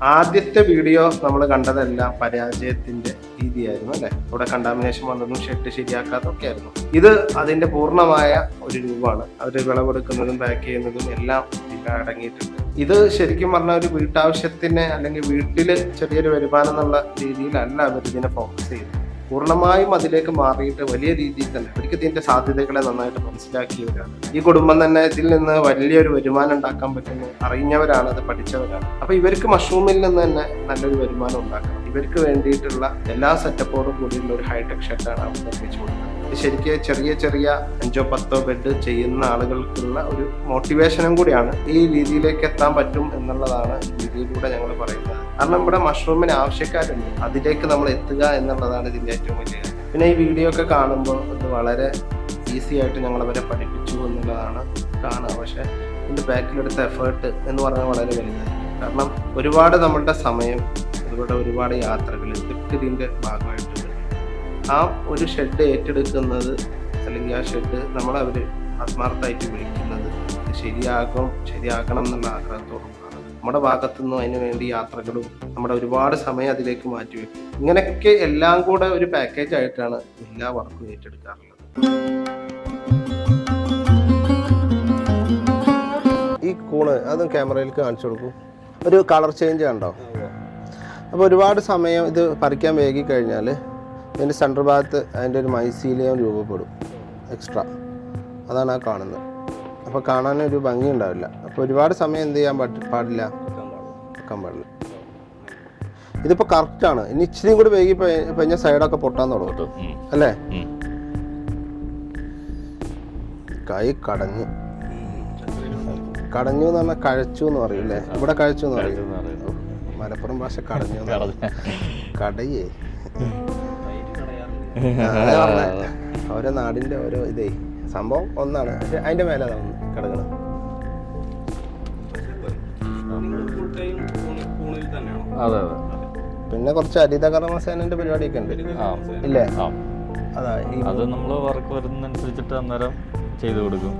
ആദ്യത്തെ വീഡിയോ നമ്മൾ കണ്ടതെല്ലാം പരാജയത്തിന്റെ രീതിയായിരുന്നു അല്ലെ. ഇവിടെ കണ്ടാമിനേഷൻ വന്നതും ഷെഡ് ശരിയാക്കാതൊക്കെ ആയിരുന്നു. ഇത് അതിന്റെ പൂർണ്ണമായ ഒരു രൂപമാണ്. അവർ വിളവെടുക്കുന്നതും പാക്ക് ചെയ്യുന്നതും എല്ലാം ഇതിൽ അടങ്ങിയിട്ടുണ്ട്. ഇത് ശരിക്കും പറഞ്ഞാൽ ഒരു വീട്ടാവശ്യത്തിന് അല്ലെങ്കിൽ വീട്ടിൽ ചെറിയൊരു വരുമാനം എന്നുള്ള രീതിയിലല്ല അവർ ഇതിനെ ഫോക്കസ് ചെയ്യുന്നത്. പൂർണ്ണമായും അതിലേക്ക് മാറിയിട്ട് വലിയ രീതിയിൽ തന്നെ അവർക്ക് ഇതിന്റെ സാധ്യതകളെ നന്നായിട്ട് മനസ്സിലാക്കിയവരാണ്. ഈ കുടുംബം തന്നെ ഇതിൽ നിന്ന് വലിയൊരു വരുമാനം ഉണ്ടാക്കാൻ പറ്റുന്നു അറിഞ്ഞവരാണ്, അത് പഠിച്ചവരാണ്. അപ്പൊ ഇവർക്ക് മഷ്റൂമിൽ നിന്ന് തന്നെ നല്ലൊരു വരുമാനം ഉണ്ടാക്കണം. ഇവർക്ക് വേണ്ടിയിട്ടുള്ള എല്ലാ സെറ്റപ്പോടും കൂടിയുള്ള ഒരു ഹൈടെക് ഷെഡാണ് അവർ നിർമ്മിച്ചു കൊടുക്കുന്നത്. ശരിക്കും ചെറിയ ചെറിയ 5-10 ബെഡ് ചെയ്യുന്ന ആളുകൾക്കുള്ള ഒരു മോട്ടിവേഷനും കൂടിയാണ്. ഈ രീതിയിലേക്ക് എത്താൻ പറ്റും എന്നുള്ളതാണ് രീതിയിലൂടെ ഞങ്ങൾ പറയുന്നത്. കാരണം ഇവിടെ മഷ്റൂമിന് ആവശ്യക്കാരുണ്ട്, അതിലേക്ക് നമ്മൾ എത്തുക എന്നുള്ളതാണ് ഇതിൻ്റെ ഏറ്റവും വലിയ. പിന്നെ ഈ വീഡിയോ ഒക്കെ കാണുമ്പോൾ ഇത് വളരെ ഈസി ആയിട്ട് ഞങ്ങളവരെ പഠിപ്പിച്ചു എന്നുള്ളതാണ് കാണുക. പക്ഷെ ഇതിൻ്റെ ബാക്കിലെടുത്ത എഫേർട്ട് എന്ന് പറഞ്ഞാൽ വളരെ വലുതായിരിക്കും. കാരണം ഒരുപാട് നമ്മളുടെ സമയം, അതുപോലെ ഒരുപാട് യാത്രകൾ ഇതൊക്കെ ഇതിൻ്റെ ഭാഗമായിട്ടുണ്ട്. ആ ഒരു ഷെഡ് ഏറ്റെടുക്കുന്നത് അല്ലെങ്കിൽ ആ ഷെഡ് നമ്മളവർ ആത്മാർത്ഥമായിട്ട് വിളിക്കുന്നത് ശരിയാക്കണം എന്നുള്ള ആഗ്രഹത്തോടും നമ്മുടെ ഭാഗത്തുനിന്നും അതിനു വേണ്ടി യാത്രകളും നമ്മുടെ ഒരുപാട് സമയം അതിലേക്ക് മാറ്റിവെക്കും. ഇങ്ങനെയൊക്കെ എല്ലാം കൂടെ ഒരു പാക്കേജ് ആയിട്ടാണ് എല്ലാ വർക്കും ഏറ്റെടുക്കാറുള്ളത്. ഈ കൂണ് അതും ക്യാമറയിൽ കാണിച്ചു കൊടുക്കും. ഒരു കളർ ചേഞ്ച് കണ്ടോ? അപ്പോൾ ഒരുപാട് സമയം ഇത് പറിക്കാൻ വൈകി കഴിഞ്ഞാൽ ഇതിൻ്റെ സെൻട്രൽ ഭാഗത്ത് അതിൻ്റെ ഒരു മൈസീലിയം രൂപപ്പെടും എക്സ്ട്രാ. അതാണ് ആ കാണുന്നത്. അപ്പോൾ കാണാനൊരു ഭംഗി ഉണ്ടാവില്ല. അപ്പോൾ ഒരുപാട് സമയം എന്ത് ചെയ്യാൻ പാടില്ല, വെക്കാൻ പാടില്ല. ഇതിപ്പോൾ കറക്റ്റാണ്. ഇനി ഇച്ചിരിയും കൂടി വൈകി കഴിഞ്ഞാൽ സൈഡൊക്കെ പൊട്ടാൻ തുടങ്ങും അല്ലേ? കൈ കടഞ്ഞു എന്ന് പറഞ്ഞാൽ കഴിച്ചു എന്ന് പറയൂല്ലേ? ഇവിടെ കഴിച്ചു എന്ന് പറയും. മലപ്പുറം ഭാഷ കടഞ്ഞു കടയേ. ഓരോ നാടിൻ്റെ ഓരോ ഇതേ സംഭവം ഒന്നാണ്, പക്ഷെ അതിൻ്റെ മേലെ കിടക്കണം. അതെ. പിന്നെ കുറച്ച് ഹരിതകർമ്മസേനന്റെ പരിപാടിയൊക്കെ ഉണ്ട് ഇല്ലേ? അത് നമ്മൾ വർക്ക് വരുന്നതനുസരിച്ചിട്ട് അന്നേരം ചെയ്തു കൊടുക്കും.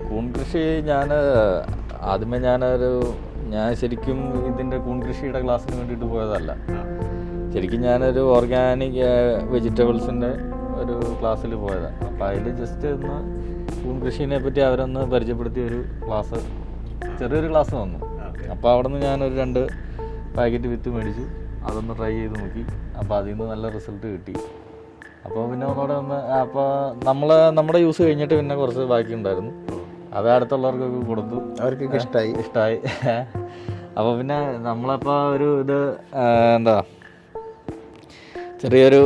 കൂൺ കൃഷി ആദ്യമേ ഞാൻ ശരിക്കും ഇതിൻ്റെ കൂൺ കൃഷിയുടെ ക്ലാസ്സിന് വേണ്ടിയിട്ട് പോയതല്ല. ശരിക്കും ഞാനൊരു ഓർഗാനിക് വെജിറ്റബിൾസിൻ്റെ ഒരു ക്ലാസ്സിൽ പോയതാണ്. അപ്പോൾ അതിൽ ജസ്റ്റ് ഒന്ന് കൂൺ കൃഷീനെ പറ്റി അവരൊന്ന് പരിചയപ്പെടുത്തിയ ഒരു ക്ലാസ്, ചെറിയൊരു ക്ലാസ് തന്നു. അപ്പോൾ അവിടെ നിന്ന് ഞാനൊരു 2 പാക്കറ്റ് വിത്ത് മേടിച്ചു. അതൊന്ന് ട്രൈ ചെയ്ത് നോക്കി. അപ്പോൾ അതിൽ നിന്ന് നല്ല റിസൾട്ട് കിട്ടി. അപ്പോൾ പിന്നെ ഒന്നുകൂടെ അപ്പോൾ നമ്മുടെ യൂസ് കഴിഞ്ഞിട്ട് പിന്നെ കുറച്ച് ബാക്കി ഉണ്ടായിരുന്നു. അത് അടുത്തുള്ളവർക്കൊക്കെ കൊടുത്തു. അവർക്കൊക്കെ ഇഷ്ടമായി. അപ്പോൾ പിന്നെ നമ്മളപ്പോൾ ഒരു ഇത് എന്താ ചെറിയൊരു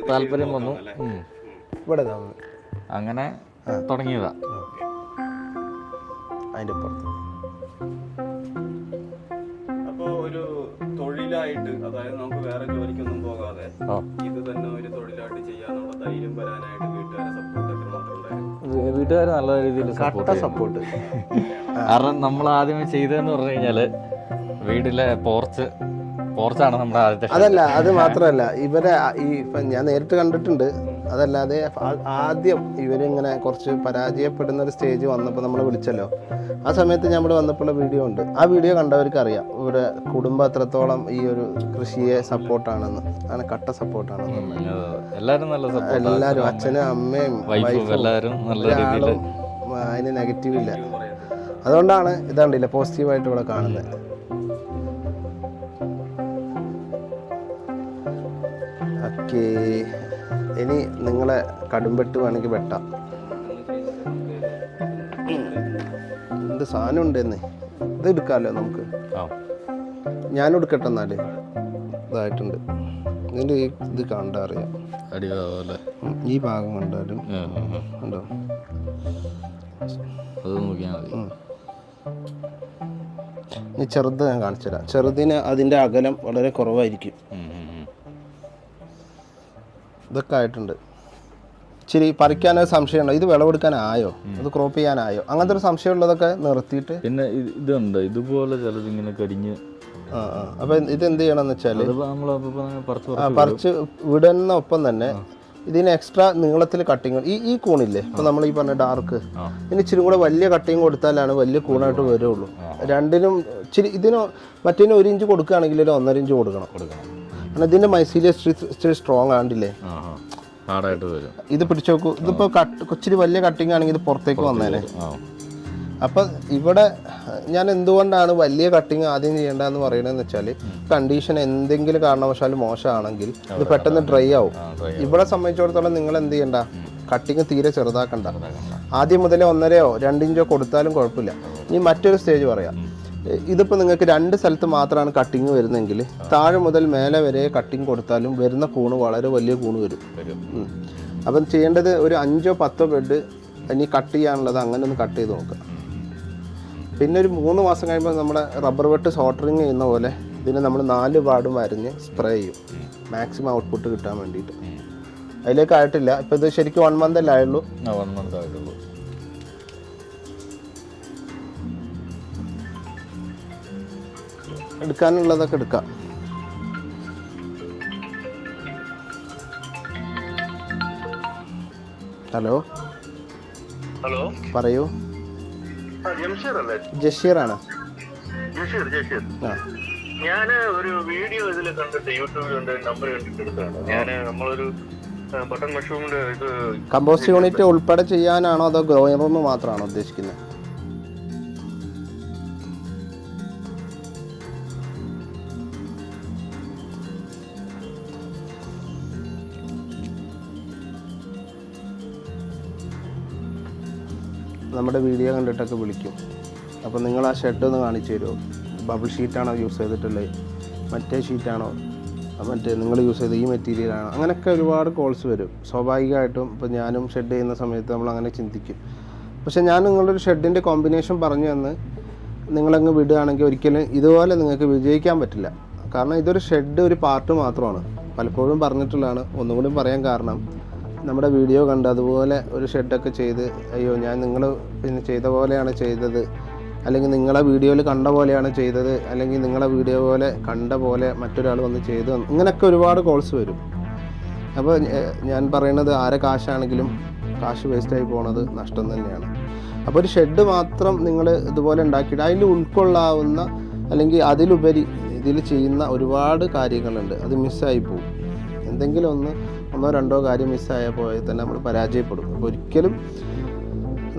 താല്പര്യം വന്നു. അങ്ങനെ തുടങ്ങിയതാ. അതിന്റെ പുറത്ത് അപ്പോൾ ഒരു തൊഴിലായിട്ട്, അതായത് നമുക്ക് വേറെ ജോലിക്കൊന്നും പോകാതെ ഇത് തന്നെ ഒരു തൊഴിലായിട്ട് ചെയ്യാനുള്ള ധൈര്യം വരാനായിട്ട് വീട്ടുകാരെ സപ്പോർട്ടൊക്കെ മാത്രം? വീട്ടുകാർ നല്ല രീതിയിൽ സപ്പോർട്ട്. കാരണം നമ്മൾ ആദ്യമേ ചെയ്തതെന്ന് പറഞ്ഞു കഴിഞ്ഞാല് വീട്ടിലെ പോർച്ചാണ് നമ്മുടെ ആദ്യത്തെ. അതല്ല, അത് മാത്രമല്ല, ഇവരെ ഞാൻ നേരിട്ട് കണ്ടിട്ടുണ്ട്. അതല്ലാതെ ആദ്യം ഇവരിങ്ങനെ കുറച്ച് പരാജയപ്പെടുന്ന ഒരു സ്റ്റേജ് വന്നപ്പോൾ നമ്മൾ വിളിച്ചല്ലോ, ആ സമയത്ത് ഞാൻ ഇവിടെ വന്നപ്പോൾ വീഡിയോ ഉണ്ട്. ആ വീഡിയോ കണ്ടവർക്ക് അറിയാം ഇവരുടെ കുടുംബം എത്രത്തോളം ഈ ഒരു കൃഷിയെ സപ്പോർട്ടാണെന്ന്. അങ്ങനെ കട്ട സപ്പോർട്ടാണെന്ന്. എല്ലാവരും, അച്ഛനും അമ്മയും വൈഫും എല്ലാവരും അതിന് നെഗറ്റീവ് ഇല്ല. അതുകൊണ്ടാണ് ഇതാണ്ടില്ല പോസിറ്റീവായിട്ട് ഇവിടെ കാണുന്നത്. ഓക്കെ, ഇനി നിങ്ങളെ കടുംപെട്ട് വേണമെങ്കിൽ വെട്ടാം. എന്ത് സാധനം ഉണ്ടെന്ന് ഇത് എടുക്കാമല്ലോ നമുക്ക്. ഞാനും എടുക്കട്ടെ എന്നാല്. ഇതായിട്ടുണ്ട്. ഇതിൻ്റെ ഇത് കണ്ടറിയാം, ഈ ഭാഗം കണ്ടാലും ഉണ്ടോ? ഈ ചെറുത് ഞാൻ കാണിച്ചു തരാം. ചെറുതിന് അതിൻ്റെ അകലം വളരെ കുറവായിരിക്കും. ഇതൊക്കെ ആയിട്ടുണ്ട്. ഇച്ചിരി പറിക്കാനൊരു സംശയമുണ്ടോ? ഇത് വിളവെടുക്കാനായോ, ഇത് ക്രോപ്പ് ചെയ്യാനായോ, അങ്ങനത്തെ ഒരു സംശയമുള്ളതൊക്കെ നിർത്തിയിട്ട്. പിന്നെ ഇതുണ്ട് ഇതുപോലെ ചിലത് ഇങ്ങനെ കരിഞ്ഞ്. അപ്പം ഇത് എന്ത് ചെയ്യണമെന്ന് വെച്ചാൽ പറിച്ച് വിടുന്ന ഒപ്പം തന്നെ ഇതിന് എക്സ്ട്രാ നീളത്തിൽ കട്ടിങ് ഈ കൂണില്ലേ ഇപ്പൊ നമ്മൾ ഈ പറഞ്ഞ ഡാർക്ക് ഇതിന് ഇച്ചിരി കൂടെ വലിയ കട്ടിങ് കൊടുത്താലാണ് വലിയ കൂണായിട്ട് വരുള്ളൂ. രണ്ടിനും ഇച്ചിരി ഇതിന് മറ്റേതിന് 1 ഇഞ്ച് കൊടുക്കുകയാണെങ്കിൽ ഒരു 1.5 ഇഞ്ച് കൊടുക്കണം. കാരണം ഇതിന്റെ മൈസീലിയ ഇച്ചിരി സ്ട്രോങ് ആണ്ടില്ലേ, ഇത് പിടിച്ചു നോക്കൂ. ഇതിപ്പോ ഇച്ചിരി വലിയ കട്ടിങ് ആണെങ്കിൽ ഇത് പുറത്തേക്ക് വന്നേനെ. അപ്പം ഇവിടെ ഞാൻ എന്തുകൊണ്ടാണ് വലിയ കട്ടിങ് ആദ്യം ചെയ്യേണ്ടതെന്ന് പറയണതെന്ന് വെച്ചാൽ കണ്ടീഷൻ എന്തെങ്കിലും കാരണവശാലും മോശമാണെങ്കിൽ ഇത് പെട്ടെന്ന് ഡ്രൈ ആവും. ഇവിടെ സംബന്ധിച്ചിടത്തോളം നിങ്ങൾ എന്ത് ചെയ്യണ്ട, കട്ടിങ് തീരെ ചെറുതാക്കണ്ട. ആദ്യം മുതലേ 1.5 2 ഇഞ്ചോ കൊടുത്താലും കുഴപ്പമില്ല. ഇനി മറ്റൊരു സ്റ്റേജ് പറയാം. ഇതിപ്പോൾ നിങ്ങൾക്ക് 2 സ്ഥലത്ത് മാത്രമാണ് കട്ടിങ് വരുന്നതെങ്കിൽ താഴെ മുതൽ മേലെ വരെ കട്ടിങ് കൊടുത്താലും വരുന്ന കൂണ് വളരെ വലിയ കൂണ് വരും. അപ്പം ചെയ്യേണ്ടത് ഒരു 5 or 10 ബെഡ് ഇനി കട്ട് ചെയ്യാനുള്ളത് അങ്ങനെ ഒന്ന് കട്ട് ചെയ്ത് നോക്കുക. പിന്നെ ഒരു 3 മാസം കഴിയുമ്പോൾ നമ്മുടെ റബ്ബർ വെട്ട് സോൾഡറിങ് ചെയ്യുന്ന പോലെ ഇതിന് നമ്മൾ 4 പാടും വരഞ്ഞ് സ്പ്രേ ചെയ്യും, മാക്സിമം ഔട്ട്പുട്ട് കിട്ടാൻ വേണ്ടിയിട്ട്. അതിലേക്ക് ആയിട്ടില്ല. ഇപ്പം ഇത് ശരിക്കും 1 month അല്ലേ ആയുള്ളൂ. 1 month ആയിട്ടുള്ളൂ. എടുക്കാനുള്ളതൊക്കെ എടുക്കാം. ഹലോ ഹലോ പറയൂ. ജഷീറാണ്. ഞാൻ ഒരു വീഡിയോ ഇതിൽ കണ്ടിട്ട് യൂട്യൂബിൽ ഉണ്ട്, നമ്പർ കണ്ടിട്ട് എടുത്താണ്. ഞാൻ നമ്മളൊരു ബട്ടൺ മഷ്റൂമിന്റെ ഇത് കമ്പോസ്റ്റ് യൂണിറ്റ് ഉൾപ്പെടെ ചെയ്യാനാണോ അതോ ഗ്രോയിങ് റൂം മാത്രമാണോ ഉദ്ദേശിക്കുന്നത്? നമ്മുടെ വീഡിയോ കണ്ടിട്ടൊക്കെ വിളിക്കും. അപ്പോൾ നിങ്ങൾ ആ ഷെഡ് ഒന്ന് കാണിച്ചു തരുമോ? ബബിൾ ഷീറ്റാണോ യൂസ് ചെയ്തിട്ടുള്ളത്, മറ്റേ ഷീറ്റാണോ, മറ്റേ നിങ്ങൾ യൂസ് ചെയ്ത ഈ മെറ്റീരിയലാണോ, അങ്ങനെയൊക്കെ ഒരുപാട് കോൾസ് വരും. സ്വാഭാവികമായിട്ടും ഇപ്പോൾ ഞാനും ഷെഡ് ചെയ്യുന്ന സമയത്ത് നമ്മൾ അങ്ങനെ ചിന്തിക്കും. പക്ഷേ ഞാൻ നിങ്ങളൊരു ഷെഡിൻ്റെ കോമ്പിനേഷൻ പറഞ്ഞു തന്ന് നിങ്ങളങ്ങ് വിടുകയാണെങ്കിൽ ഒരിക്കലും ഇതുപോലെ നിങ്ങൾക്ക് വിജയിക്കാൻ പറ്റില്ല. കാരണം ഇതൊരു ഷെഡ് ഒരു പാർട്ട് മാത്രമാണ്. പലപ്പോഴും പറഞ്ഞിട്ടുള്ളതാണ്, ഒന്നുകൂടി പറയാൻ കാരണം നമ്മുടെ വീഡിയോ കണ്ട് അതുപോലെ ഒരു ഷെഡൊക്കെ ചെയ്ത് അയ്യോ ഞാൻ നിങ്ങൾ പിന്നെ ചെയ്ത പോലെയാണ് ചെയ്തത്, അല്ലെങ്കിൽ നിങ്ങളെ വീഡിയോയിൽ കണ്ട പോലെയാണ് ചെയ്തത്, അല്ലെങ്കിൽ നിങ്ങളെ വീഡിയോ പോലെ കണ്ട പോലെ മറ്റൊരാൾ വന്ന് ചെയ്തു, ഇങ്ങനെയൊക്കെ ഒരുപാട് കോൾസ് വരും. അപ്പോൾ ഞാൻ പറയുന്നത് ആരെ കാശാണെങ്കിലും കാശ് വേസ്റ്റായി പോണത് നഷ്ടം തന്നെയാണ്. അപ്പോൾ ഒരു ഷെഡ് മാത്രം നിങ്ങൾ ഇതുപോലെ ഉണ്ടാക്കിയിട്ട് അതിൽ ഉൾക്കൊള്ളാവുന്ന അല്ലെങ്കിൽ അതിലുപരി ഇതിൽ ചെയ്യുന്ന ഒരുപാട് കാര്യങ്ങളുണ്ട്. അത് മിസ്സായി പോകും. എന്തെങ്കിലും 1 or 2 കാര്യം മിസ്സായാൽ പോയാൽ തന്നെ നമ്മൾ പരാജയപ്പെടും. അപ്പോൾ ഒരിക്കലും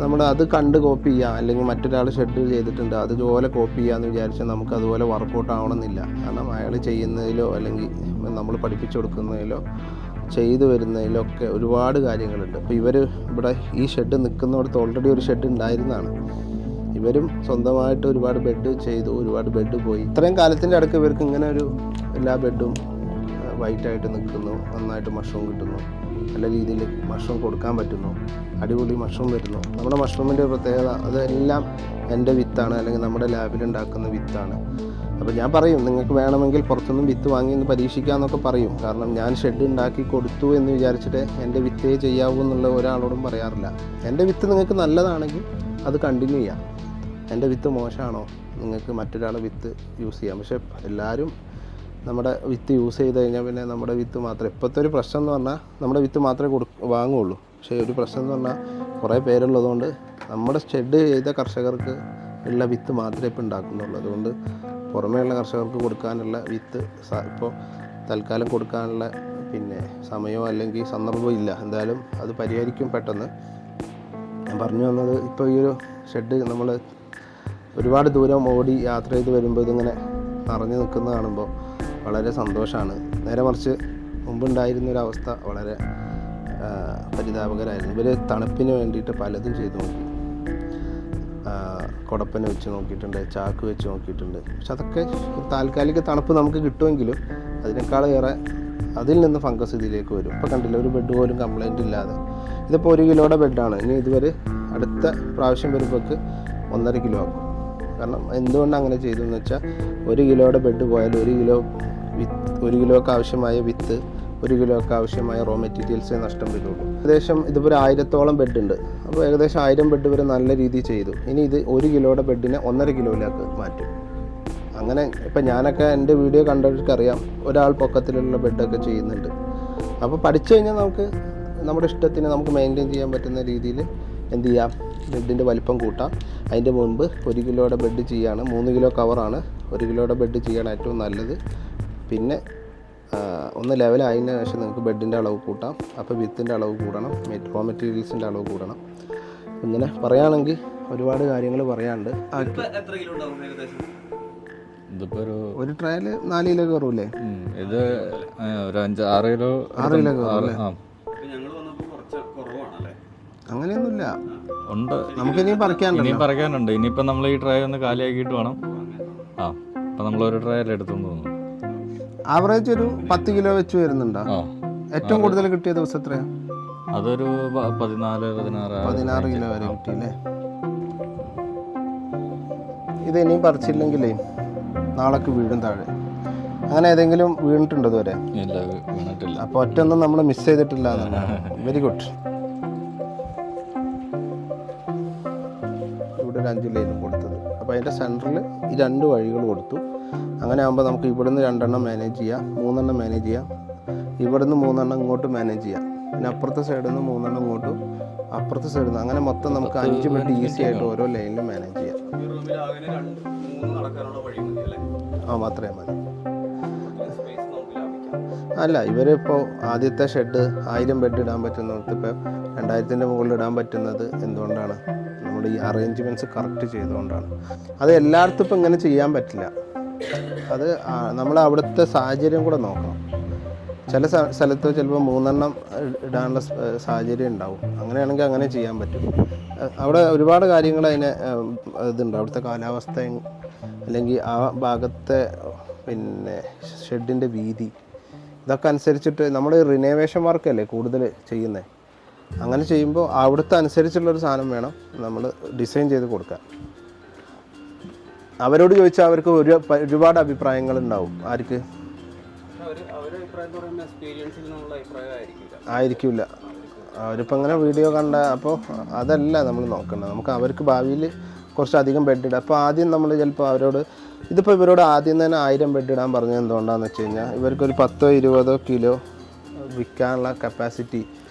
നമ്മൾ അത് കണ്ട് കോപ്പി ചെയ്യാം, അല്ലെങ്കിൽ മറ്റൊരാൾ ഷെഡ് ചെയ്തിട്ടുണ്ട് അതുപോലെ കോപ്പി ചെയ്യാമെന്ന് വിചാരിച്ചാൽ നമുക്ക് അതുപോലെ വർക്കൗട്ട് ആവണമെന്നില്ല. കാരണം അയാൾ ചെയ്യുന്നതിലോ അല്ലെങ്കിൽ നമ്മൾ പഠിപ്പിച്ചു കൊടുക്കുന്നതിലോ ചെയ്തു വരുന്നതിലോ ഒക്കെ ഒരുപാട് കാര്യങ്ങളുണ്ട്. അപ്പോൾ ഇവർ ഇവിടെ ഈ ഷെഡ് നിൽക്കുന്നിടത്ത് ഓൾറെഡി ഒരു ഷെഡ് ഉണ്ടായിരുന്നതാണ്. ഇവരും സ്വന്തമായിട്ട് ഒരുപാട് ബെഡ് ചെയ്തു, ഒരുപാട് ബെഡ് പോയി. ഇത്രയും കാലത്തിൻ്റെ ഇടയ്ക്ക് ഇവർക്ക് ഇങ്ങനെ ഒരു എല്ലാ ബെഡും വൈറ്റായിട്ട് നിൽക്കുന്നു, നന്നായിട്ട് മഷ്റൂം കിട്ടുന്നു, നല്ല രീതിയിൽ മഷ്റൂം കൊടുക്കാൻ പറ്റുന്നു, അടിപൊളി മഷ്റൂം വരുന്നു. നമ്മുടെ മഷ്റൂമിൻ്റെ പ്രത്യേകത അതെല്ലാം എൻ്റെ വിത്താണ്, അല്ലെങ്കിൽ നമ്മുടെ ലാബിലുണ്ടാക്കുന്ന വിത്താണ്. അപ്പോൾ ഞാൻ പറയും നിങ്ങൾക്ക് വേണമെങ്കിൽ പുറത്തുനിന്നും വിത്ത് വാങ്ങി ഒന്ന് പരീക്ഷിക്കാമെന്നൊക്കെ പറയും. കാരണം ഞാൻ ഷെഡ് ഉണ്ടാക്കി കൊടുത്തു എന്ന് വിചാരിച്ചിട്ട് എൻ്റെ വിത്തേ ചെയ്യാവൂ എന്നുള്ള ഒരാളോടും പറയാറില്ല. എൻ്റെ വിത്ത് നിങ്ങൾക്ക് നല്ലതാണെങ്കിൽ അത് കണ്ടിന്യൂ ചെയ്യാം. എൻ്റെ വിത്ത് മോശമാണോ നിങ്ങൾക്ക് മറ്റൊരാളെ വിത്ത് യൂസ് ചെയ്യാം. പക്ഷേ എല്ലാവരും നമ്മുടെ വിത്ത് യൂസ് ചെയ്ത് കഴിഞ്ഞാൽ പിന്നെ നമ്മുടെ വിത്ത് മാത്രമേ, ഇപ്പോഴത്തെ ഒരു പ്രശ്നം എന്ന് പറഞ്ഞാൽ നമ്മുടെ വിത്ത് മാത്രമേ വാങ്ങുള്ളൂ. പക്ഷേ ഒരു പ്രശ്നം എന്ന് പറഞ്ഞാൽ കുറേ പേരുള്ളതുകൊണ്ട് നമ്മുടെ ഷെഡ് ചെയ്ത കർഷകർക്ക് ഉള്ള വിത്ത് മാത്രമേ ഇപ്പോൾ ഉണ്ടാക്കുന്നുള്ളൂ. അതുകൊണ്ട് പുറമേയുള്ള കർഷകർക്ക് കൊടുക്കാനുള്ള വിത്ത് ഇപ്പോൾ തൽക്കാലം കൊടുക്കാനുള്ള പിന്നെ സമയമോ അല്ലെങ്കിൽ സന്ദർഭമോ ഇല്ല. എന്തായാലും അത് പരിഹരിക്കും പെട്ടെന്ന്. ഞാൻ പറഞ്ഞു വന്നത് ഇപ്പോൾ ഈ ഒരു ഷെഡ് നമ്മൾ ഒരുപാട് ദൂരം ഓടി യാത്ര ചെയ്ത് വരുമ്പോൾ ഇതിങ്ങനെ നിറഞ്ഞു നിൽക്കുന്നത് കാണുമ്പോൾ വളരെ സന്തോഷമാണ്. നേരെ മറിച്ച് മുമ്പുണ്ടായിരുന്നൊരവസ്ഥ വളരെ പരിതാപകരമായിരുന്നു. ഇവർ തണുപ്പിന് വേണ്ടിയിട്ട് പലതും ചെയ്തു നോക്കി. കുടപ്പന വെച്ച് നോക്കിയിട്ടുണ്ട്, ചാക്ക് വെച്ച് നോക്കിയിട്ടുണ്ട്. പക്ഷെ അതൊക്കെ താൽക്കാലിക തണുപ്പ് നമുക്ക് കിട്ടുമെങ്കിലും അതിനേക്കാളേറെ അതിൽ നിന്ന് ഫംഗസ് ഇതിലേക്ക് വരും. ഇപ്പോൾ കണ്ടില്ല, ഒരു ബെഡ് പോലും കംപ്ലൈൻറ്റ് ഇല്ലാതെ. ഇതിപ്പോൾ 1 കിലോയുടെ ബെഡാണ്. ഇനി ഇതുവരെ അടുത്ത പ്രാവശ്യം വരുമ്പോൾക്ക് 1.5 കിലോ ആകും. കാരണം എന്തുകൊണ്ട് അങ്ങനെ ചെയ്തു എന്ന് വെച്ചാൽ 1 കിലോയുടെ ബെഡ് പോയാൽ 1 കിലോക്ക് ആവശ്യമായ വിത്ത് 1 കിലോക്ക് ആവശ്യമായ റോ മെറ്റീരിയൽസേ നഷ്ടം വരുള്ളൂ. ഏകദേശം ഇതിപ്പോൾ 1000-ഓളം ബെഡ് ഉണ്ട്. അപ്പോൾ ഏകദേശം 1000 ബെഡ് വരെ നല്ല രീതിയിൽ ചെയ്തു. ഇനി ഇത് 1 കിലോയുടെ ബെഡിനെ 1.5 കിലോയിലേക്ക് മാറ്റും. അങ്ങനെ ഇപ്പം ഞാനൊക്കെ എൻ്റെ വീഡിയോ കണ്ടവർക്കറിയാം, ഒരാൾ പൊക്കത്തിലുള്ള ബെഡൊക്കെ ചെയ്യുന്നുണ്ട്. അപ്പോൾ പഠിച്ചു കഴിഞ്ഞാൽ നമുക്ക് നമ്മുടെ ഇഷ്ടത്തിന് നമുക്ക് മെയിൻറ്റെയിൻ ചെയ്യാൻ പറ്റുന്ന രീതിയിൽ എന്ത് ചെയ്യാം, ബെഡിൻ്റെ വലിപ്പം കൂട്ടാം. അതിൻ്റെ മുൻപ് 1 കിലോയുടെ ബെഡ് ചെയ്യാണ്, 3 കിലോ കവറാണ്, 1 കിലോയുടെ ബെഡ് ചെയ്യാണ് ഏറ്റവും നല്ലത്. പിന്നെ ഒന്ന് ലെവലായതിന് ശേഷം നിങ്ങൾക്ക് ബെഡിൻ്റെ അളവ് കൂട്ടാം. അപ്പോൾ വിത്തിൻ്റെ അളവ് കൂടണം, റോ മെറ്റീരിയൽസിൻ്റെ അളവ് കൂടണം. ഇങ്ങനെ പറയുകയാണെങ്കിൽ ഒരുപാട് കാര്യങ്ങൾ പറയാനുണ്ട്. എത്ര കിലോ ഉണ്ടാവും ഏകദേശം? ഇതിപ്പോൾ ഒരു ട്രയൽ 4 കിലോ കയറൂലേ? ഇത് ഒരു 5-6 കിലോ. 6 കിലോ കയറൂല്ലേ? ഞങ്ങൾ വന്നപ്പോൾ കുറച്ച് കുറവാണല്ലേ? അങ്ങനെയൊന്നുമില്ല, ഉണ്ട്. നമുക്കിനിയും പറിക്കാനുണ്ട്. ഇനിയും പറിക്കാനുണ്ട്. ഇനിയിപ്പോൾ നമ്മൾ ഈ ട്രൈ ഒന്ന് കാലിയാക്കിയിട്ട് വേണം. അപ്പം നമ്മളൊരു ട്രയൽ എടുത്തുകൊണ്ട് തോന്നുന്നു. ആവറേജ് ഒരു 10 കിലോ വെച്ച് വരുന്നുണ്ടോ? ഏറ്റവും കൂടുതൽ കിട്ടിയ ദിവസം എത്രയാണ്? അതൊരു 14-16 കിലോ വരെ കിട്ടിയില്ലേ? ഇത് ഇനിയും പറിച്ചില്ലെങ്കിലേ നാളേക്ക് വീഴും താഴെ. അങ്ങനെ ഏതെങ്കിലും വീണിട്ടുണ്ടോ ഇതുവരെ? ഇല്ല, വീണിട്ടില്ല. അപ്പോൾ ഒറ്റൊന്നും നമ്മൾ മിസ് ചെയ്തിട്ടില്ല. Very good. ഇവിടെ ഒരു 5 ലൈനും കൊടുത്തത്. അപ്പോൾ അതിൻ്റെ സെൻറ്ററിൽ ഈ 2 വഴികൾ കൊടുത്തു. അങ്ങനെ ആകുമ്പോൾ നമുക്ക് ഇവിടുന്ന് 2 എണ്ണം മാനേജ് ചെയ്യാം, 3 എണ്ണം മാനേജ് ചെയ്യാം, ഇവിടുന്ന് 3 എണ്ണം ഇങ്ങോട്ട് മാനേജ് ചെയ്യാം, പിന്നെ അപ്പുറത്തെ സൈഡിൽ നിന്ന് 3 എണ്ണം ഇങ്ങോട്ടും, അപ്പുറത്തെ സൈഡിൽ നിന്ന്, അങ്ങനെ മൊത്തം നമുക്ക് 5 ബെഡ് ഈസി ആയിട്ട് ഓരോ ലൈനിൽ മാനേജ് ചെയ്യാം. ഈ റൂമിൽ ആകെ 2-3 നടക്കാനുള്ള വഴി മതി അല്ലേ? മാത്രമേ മതി. സ്പേസ് നമുക്ക് ലാഭിക്കാം. അല്ല, ഇവരിപ്പോൾ ആദ്യത്തെ ഷെഡ് 1000 ബെഡ് ഇടാൻ പറ്റുന്നത് ഇപ്പോൾ 2000-ൻ്റെ മുകളിൽ ഇടാൻ പറ്റുന്നത് എന്തുകൊണ്ടാണ്? നമ്മൾ ഈ അറേഞ്ച്മെൻറ്റ്സ് കറക്റ്റ് ചെയ്തുകൊണ്ടാണ്. അത് എല്ലായിടത്തും ഇപ്പം ഇങ്ങനെ ചെയ്യാൻ പറ്റില്ല. അത് നമ്മൾ അവിടുത്തെ സാഹചര്യം കൂടെ നോക്കണം. ചില സ്ഥലത്ത് ചിലപ്പോൾ 3 എണ്ണം ഇടാനുള്ള സാഹചര്യം ഉണ്ടാവും. അങ്ങനെയാണെങ്കിൽ അങ്ങനെ ചെയ്യാൻ പറ്റും. അവിടെ ഒരുപാട് കാര്യങ്ങൾ അതിന് ഇതുണ്ട്. അവിടുത്തെ കാലാവസ്ഥയും അല്ലെങ്കിൽ ആ ഭാഗത്തെ പിന്നെ ഷെഡിൻ്റെ വീതി, ഇതൊക്കെ അനുസരിച്ചിട്ട് നമ്മൾ റിനോവേഷൻ വർക്കല്ലേ കൂടുതൽ ചെയ്യുന്നത്. അങ്ങനെ ചെയ്യുമ്പോൾ അവിടുത്തെ അനുസരിച്ചുള്ളൊരു സാധനം വേണം നമ്മൾ ഡിസൈൻ ചെയ്ത് കൊടുക്കാൻ. അവരോട് ചോദിച്ചാൽ അവർക്ക് ഒരുപാട് അഭിപ്രായങ്ങളുണ്ടാവും. ആർക്ക്? ആയിരിക്കില്ല. അവരിപ്പോൾ അങ്ങനെ വീഡിയോ കണ്ട, അപ്പോൾ അതല്ല നമ്മൾ നോക്കേണ്ടത്. നമുക്ക് അവർക്ക് ഭാവിയിൽ കുറച്ചധികം ബെഡ് ഇടാം. അപ്പോൾ ആദ്യം നമ്മൾ ചിലപ്പോൾ അവരോട്, ഇതിപ്പോൾ ഇവരോട് ആദ്യം തന്നെ 1000 ബെഡ് ഇടാൻ പറഞ്ഞത് എന്തുകൊണ്ടാണെന്ന് വെച്ച് കഴിഞ്ഞാൽ ഇവർക്കൊരു 10-20 കിലോ വിൽക്കാനുള്ള കപ്പാസിറ്റി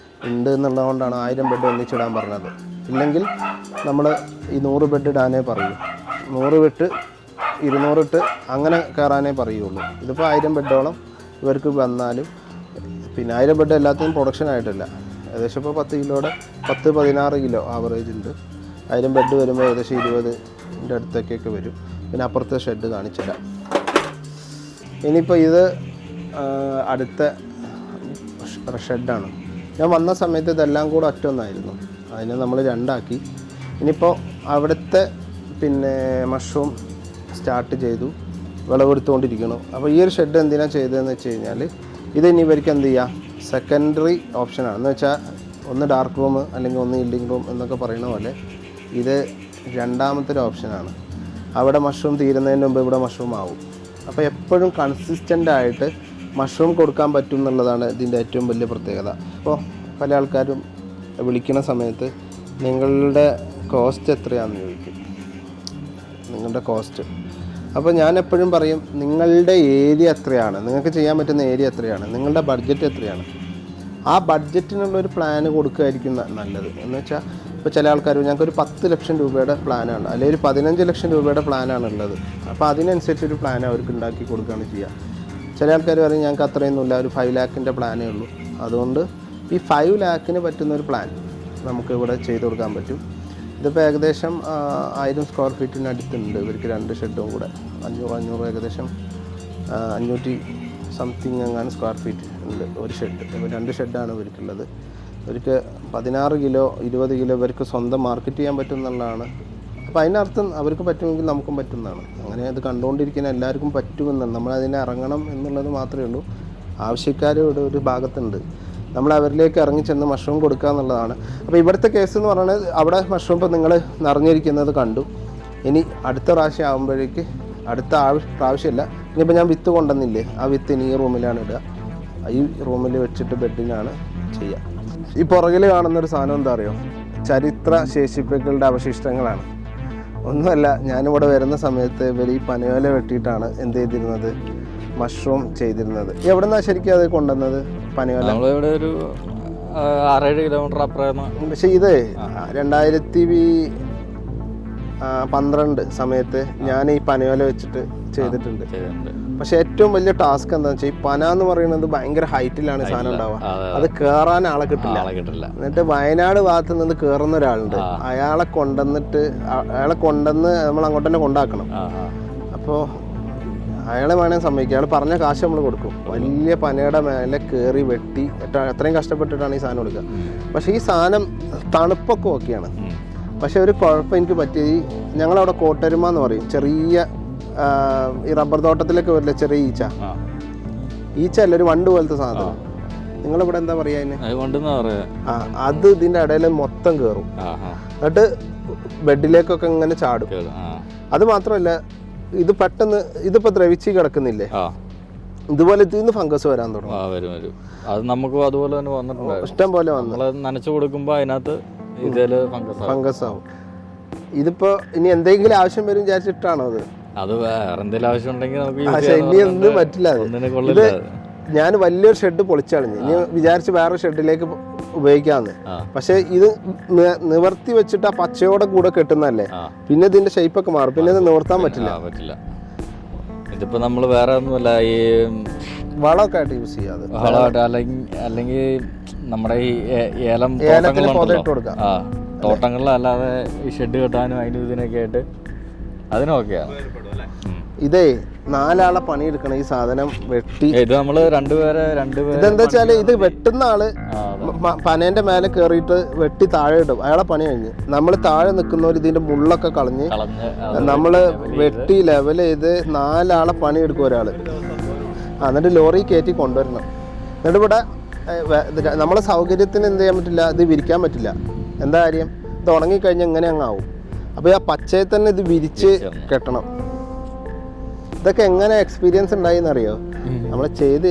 ഉണ്ട് എന്നുള്ളതുകൊണ്ടാണ് 1000 ബെഡ് ഒന്നിച്ചിടാൻ പറഞ്ഞത്. ഇല്ലെങ്കിൽ നമ്മൾ ഈ 100 ബെഡ് ഇടാനേ പറയൂ, 100 വിട്ട് 200 ഇട്ട് അങ്ങനെ കയറാനേ പറയുള്ളൂ. ഇതിപ്പോൾ 1000 ബെഡോളം ഇവർക്ക് വന്നാലും, പിന്നെ 1000 ബെഡ് എല്ലാത്തിനും പ്രൊഡക്ഷൻ ആയിട്ടില്ല. ഏകദേശം ഇപ്പോൾ 10 കിലോയുടെ 10-16 കിലോ ആവറേജ് ഉണ്ട്. 1000 ബെഡ് വരുമ്പോൾ ഏകദേശം 20-ൻ്റെ അടുത്തേക്കൊക്കെ വരും. പിന്നെ അപ്പുറത്തെ ഷെഡ് കാണിച്ചുതരാം. ഇനിയിപ്പോൾ ഇത് അടുത്ത ഷെഡാണ്. ഞാൻ വന്ന സമയത്ത് ഇതെല്ലാം കൂടെ ഒറ്റൊന്നായിരുന്നു, അതിനെ നമ്മൾ 2 ആക്കി. ഇനിയിപ്പോൾ അവിടുത്തെ പിന്നെ മഷ്റൂം സ്റ്റാർട്ട് ചെയ്തു, വിളവെടുത്തുകൊണ്ടിരിക്കണം. അപ്പോൾ ഈ ഒരു ഷെഡ് എന്തിനാണ് ചെയ്തതെന്ന് വെച്ച് കഴിഞ്ഞാൽ ഇത് ഇനി ഇവർക്ക് എന്ത് ചെയ്യാം, സെക്കൻഡറി ഓപ്ഷനാണ്. എന്ന് വെച്ചാൽ ഒന്ന് ഡാർക്ക് റൂം അല്ലെങ്കിൽ ഒന്ന് ഇല്ലിംഗ് റൂം എന്നൊക്കെ പറയുന്ന പോലെ ഇത് രണ്ടാമത്തെ ഒരു ഓപ്ഷനാണ്. അവിടെ മഷ്റൂം തീരുന്നതിന് മുമ്പ് ഇവിടെ മഷ്റൂം ആവും. അപ്പോൾ എപ്പോഴും കൺസിസ്റ്റൻ്റ് ആയിട്ട് മഷ്റൂം കൊടുക്കാൻ പറ്റും എന്നുള്ളതാണ് ഇതിൻ്റെ ഏറ്റവും വലിയ പ്രത്യേകത. അപ്പോൾ പല ആൾക്കാരും വിളിക്കുന്ന സമയത്ത് നിങ്ങളുടെ കോസ്റ്റ് എത്രയാണെന്ന് ചോദിക്കും, നിങ്ങളുടെ കോസ്റ്റ്. അപ്പോൾ ഞാൻ എപ്പോഴും പറയും, നിങ്ങളുടെ ഏരിയ എത്രയാണ്, നിങ്ങൾക്ക് ചെയ്യാൻ പറ്റുന്ന ഏരിയ എത്രയാണ്, നിങ്ങളുടെ ബഡ്ജറ്റ് എത്രയാണ്, ആ ബഡ്ജറ്റിനുള്ളൊരു പ്ലാന് കൊടുക്കുകയായിരിക്കും നല്ലത്. എന്ന് വെച്ചാൽ ഇപ്പോൾ ചില ആൾക്കാർ ഞങ്ങൾക്കൊരു 10 ലക്ഷം രൂപയുടെ പ്ലാനാണ്, അല്ലെങ്കിൽ ഒരു 15 ലക്ഷം രൂപയുടെ പ്ലാനാണ് ഉള്ളത്. അപ്പോൾ അതിനനുസരിച്ചൊരു പ്ലാൻ അവർക്ക് ഉണ്ടാക്കി കൊടുക്കുകയാണ് ചെയ്യുക. ചില ആൾക്കാർ പറയും ഞങ്ങൾക്ക് അത്രയൊന്നുമില്ല, ഒരു 5 ലാഖിൻ്റെ പ്ലാനേ ഉള്ളൂ. അതുകൊണ്ട് ഈ 5 ലാഖിന് പറ്റുന്നൊരു പ്ലാൻ നമുക്ക് ഇവിടെ ചെയ്ത് കൊടുക്കാൻ പറ്റും. ഇതിപ്പോൾ ഏകദേശം 1000 സ്ക്വയർ ഫീറ്റിനടുത്തുണ്ട് ഇവർക്ക് 2 ഷെഡും കൂടെ. 500 ഏകദേശം 500 സംതിങ് എങ്ങാനും സ്ക്വയർ ഫീറ്റ് ഉണ്ട് ഒരു ഷെഡ്. ഇപ്പോൾ 2 ഷെഡാണ് ഇവർക്കുള്ളത്. ഇവർക്ക് 16 കിലോ 20 കിലോ ഇവർക്ക് സ്വന്തം മാർക്കറ്റ് ചെയ്യാൻ പറ്റും എന്നുള്ളതാണ്. അപ്പോൾ അതിനർത്ഥം അവർക്ക് പറ്റുമെങ്കിൽ നമുക്കും പറ്റുന്നതാണ്. അങ്ങനെ അത് കണ്ടുകൊണ്ടിരിക്കുന്ന എല്ലാവർക്കും പറ്റുമെന്നാണ്. നമ്മളതിനെ ഇറങ്ങണം എന്നുള്ളത് മാത്രമേ ഉള്ളൂ. ആവശ്യക്കാർ ഇവിടെ ഒരു ഭാഗത്തുണ്ട്, നമ്മൾ അവരിലേക്ക് ഇറങ്ങി ചെന്ന് മഷ്റൂം കൊടുക്കുക എന്നുള്ളതാണ്. അപ്പോൾ ഇവിടുത്തെ കേസ് എന്ന് പറയുന്നത് അവിടെ മഷ്റൂം ഇപ്പോൾ നിങ്ങൾ നിറഞ്ഞിരിക്കുന്നത് കണ്ടു. ഇനി അടുത്ത പ്രാവശ്യം ആകുമ്പോഴേക്ക് അടുത്ത പ്രാവശ്യമല്ല, ഇനിയിപ്പോൾ ഞാൻ വിത്ത് കൊണ്ടുവന്നില്ലേ, ആ വിത്ത് ഇനി ഈ റൂമിലാണ് ഇടുക. ഈ റൂമിൽ വെച്ചിട്ട് ബെഡിനാണ് ചെയ്യുക. ഈ പുറകിൽ കാണുന്നൊരു സാധനം എന്താ അറിയോ, ചരിത്ര ശേഷിപ്പുകളുടെ അവശിഷ്ടങ്ങളാണ്. ഒന്നുമല്ല, ഞാനിവിടെ വരുന്ന സമയത്ത് ഇവർ ഈ പനയോല വെട്ടിയിട്ടാണ് എന്ത് ചെയ്തിരുന്നത്, മഷ്റൂം ചെയ്തിരുന്നത്. എവിടെ നിന്നാണ് ശരിക്കും അത് കൊണ്ടുവന്നത്? പനയോല നമ്മളിവിടെ ഒരു 6-7 കിലോമീറ്റർ അപ്പുറം. പക്ഷെ ഇത് 2012 സമയത്ത് ഞാൻ ഈ പനയോല വെച്ചിട്ട് ചെയ്തിട്ടുണ്ട്. പക്ഷെ ഏറ്റവും വലിയ ടാസ്ക് എന്താണെന്ന് വെച്ചാൽ ഈ പന എന്ന് പറയുന്നത് ഭയങ്കര ഹൈറ്റിലാണ് സാധനം ഉണ്ടാവുക. അത് കയറാൻ ആളെ കിട്ടില്ല. എന്നിട്ട് വയനാട് ഭാഗത്ത് നിന്ന് കയറുന്ന ഒരാളുണ്ട്. അയാളെ കൊണ്ടുവന്ന് നമ്മൾ അങ്ങോട്ട് തന്നെ കൊണ്ടാക്കണം. അപ്പോൾ അയാളെ വേണേൽ സമ്മതിക്കും. അയാൾ പറഞ്ഞ കാശ് നമ്മൾ കൊടുക്കും. വലിയ പനയുടെ മേലെ കയറി വെട്ടി അത്രയും കഷ്ടപ്പെട്ടിട്ടാണ് ഈ സാധനം കൊടുക്കുക. പക്ഷെ ഈ സാധനം തണുപ്പൊക്കെ ഓക്കെയാണ്. പക്ഷെ ഒരു കുഴപ്പം എനിക്ക് പറ്റി, ഞങ്ങളവിടെ കോട്ടരുമ എന്ന് പറയും, ചെറിയ ഈ റബ്ബർ തോട്ടത്തിലൊക്കെ വരില്ല ചെറിയ ഈച്ച അല്ല, ഒരു വണ്ട് പോലത്തെ സാധനം. നിങ്ങളിവിടെ എന്താ പറയാ അതിന്? അത് ഇതിന്റെ ഇടയിൽ മൊത്തം കയറും. എന്നിട്ട് ബെഡിലേക്കൊക്കെ ഇങ്ങനെ ചാടും. അത് മാത്രമല്ല, ഇത് പെട്ടെന്ന് ഇതിപ്പോ ദ്രവിച്ച് കിടക്കുന്നില്ലേ, ഇതുപോലെ ഇതിന്ന് ഫംഗസ് വരാൻ തുടങ്ങും. അത് നമുക്ക് അതുപോലെ തന്നെ വന്നിട്ടുണ്ട്. ഇഷ്ടം പോലെ വന്നു നനച്ചു കൊടുക്കുമ്പോ അതിനകത്ത് ഫംഗസ് ആവും. ഇതിപ്പോ ഇനി എന്തെങ്കിലും ആവശ്യം വരും വിചാരിച്ചിട്ടാണോ അത് വേറെ എന്തെങ്കിലും ആവശ്യം ഉണ്ടെങ്കിൽ ഇനി ഒന്നും പറ്റില്ല. ഇത് ഞാൻ വലിയൊരു ഷെഡ് പൊളിച്ചളഞ്ഞു. ഇനി വിചാരിച്ച് വേറെ ഷെഡിലേക്ക് ഉപയോഗിക്കാന്ന്. പക്ഷെ ഇത് നിവർത്തി വെച്ചിട്ട് ആ പച്ചയോടെ കൂടെ കെട്ടുന്നല്ലേ, പിന്നെ ഇതിന്റെ ഷേപ്പൊക്കെ മാറും. പിന്നെ ഇത് നിവർത്താൻ പറ്റില്ല. ഇതിപ്പോ നമ്മള് വേറെ ഒന്നുമല്ല, ഈ വളമൊക്കെ ആയിട്ട് യൂസ് ചെയ്യാതെ വളമായിട്ട് അല്ലെങ്കിൽ നമ്മുടെ ഈ തോട്ടങ്ങളിലല്ലാതെ ഈ ഷെഡ് കെട്ടാനും അതിനും ഇതിനൊക്കെ ആയിട്ട് അതിനൊക്കെയാണ്. ഇതേ 4 ആളെ പണിയെടുക്കണം ഈ സാധനം വെട്ടി. ഇത് നമ്മള് രണ്ടുപേരെ ഇതെന്താ വെച്ചാല് ഇത് വെട്ടുന്ന ആള് പനേന്റെ മേലെ കയറിയിട്ട് വെട്ടി താഴെ ഇടും. അയാളെ പണി കഴിഞ്ഞ് നമ്മൾ താഴെ നിൽക്കുന്നവർ ഇതിന്റെ മുള്ളൊക്കെ കളഞ്ഞ് നമ്മള് വെട്ടി ലെവൽ ചെയ്ത് 4 ആളെ പണി എടുക്കും ഒരാള്. എന്നിട്ട് ലോറി കയറ്റി കൊണ്ടുവരണം. എന്നിട്ട് ഇവിടെ നമ്മളെ സൗകര്യത്തിന് എന്ത് ചെയ്യാൻ പറ്റില്ല, ഇത് വിരിക്കാൻ പറ്റില്ല. എന്താ കാര്യം, ഇത് ഉണങ്ങിക്കഴിഞ്ഞാൽ എങ്ങനെ അങ്ങാവും. അപ്പോൾ ആ പച്ചയെ തന്നെ ഇത് വിരിച്ച് കെട്ടണം. ഇതൊക്കെ എങ്ങനെ എക്സ്പീരിയൻസ് ഉണ്ടായിന്നറിയോ, നമ്മൾ ചെയ്ത്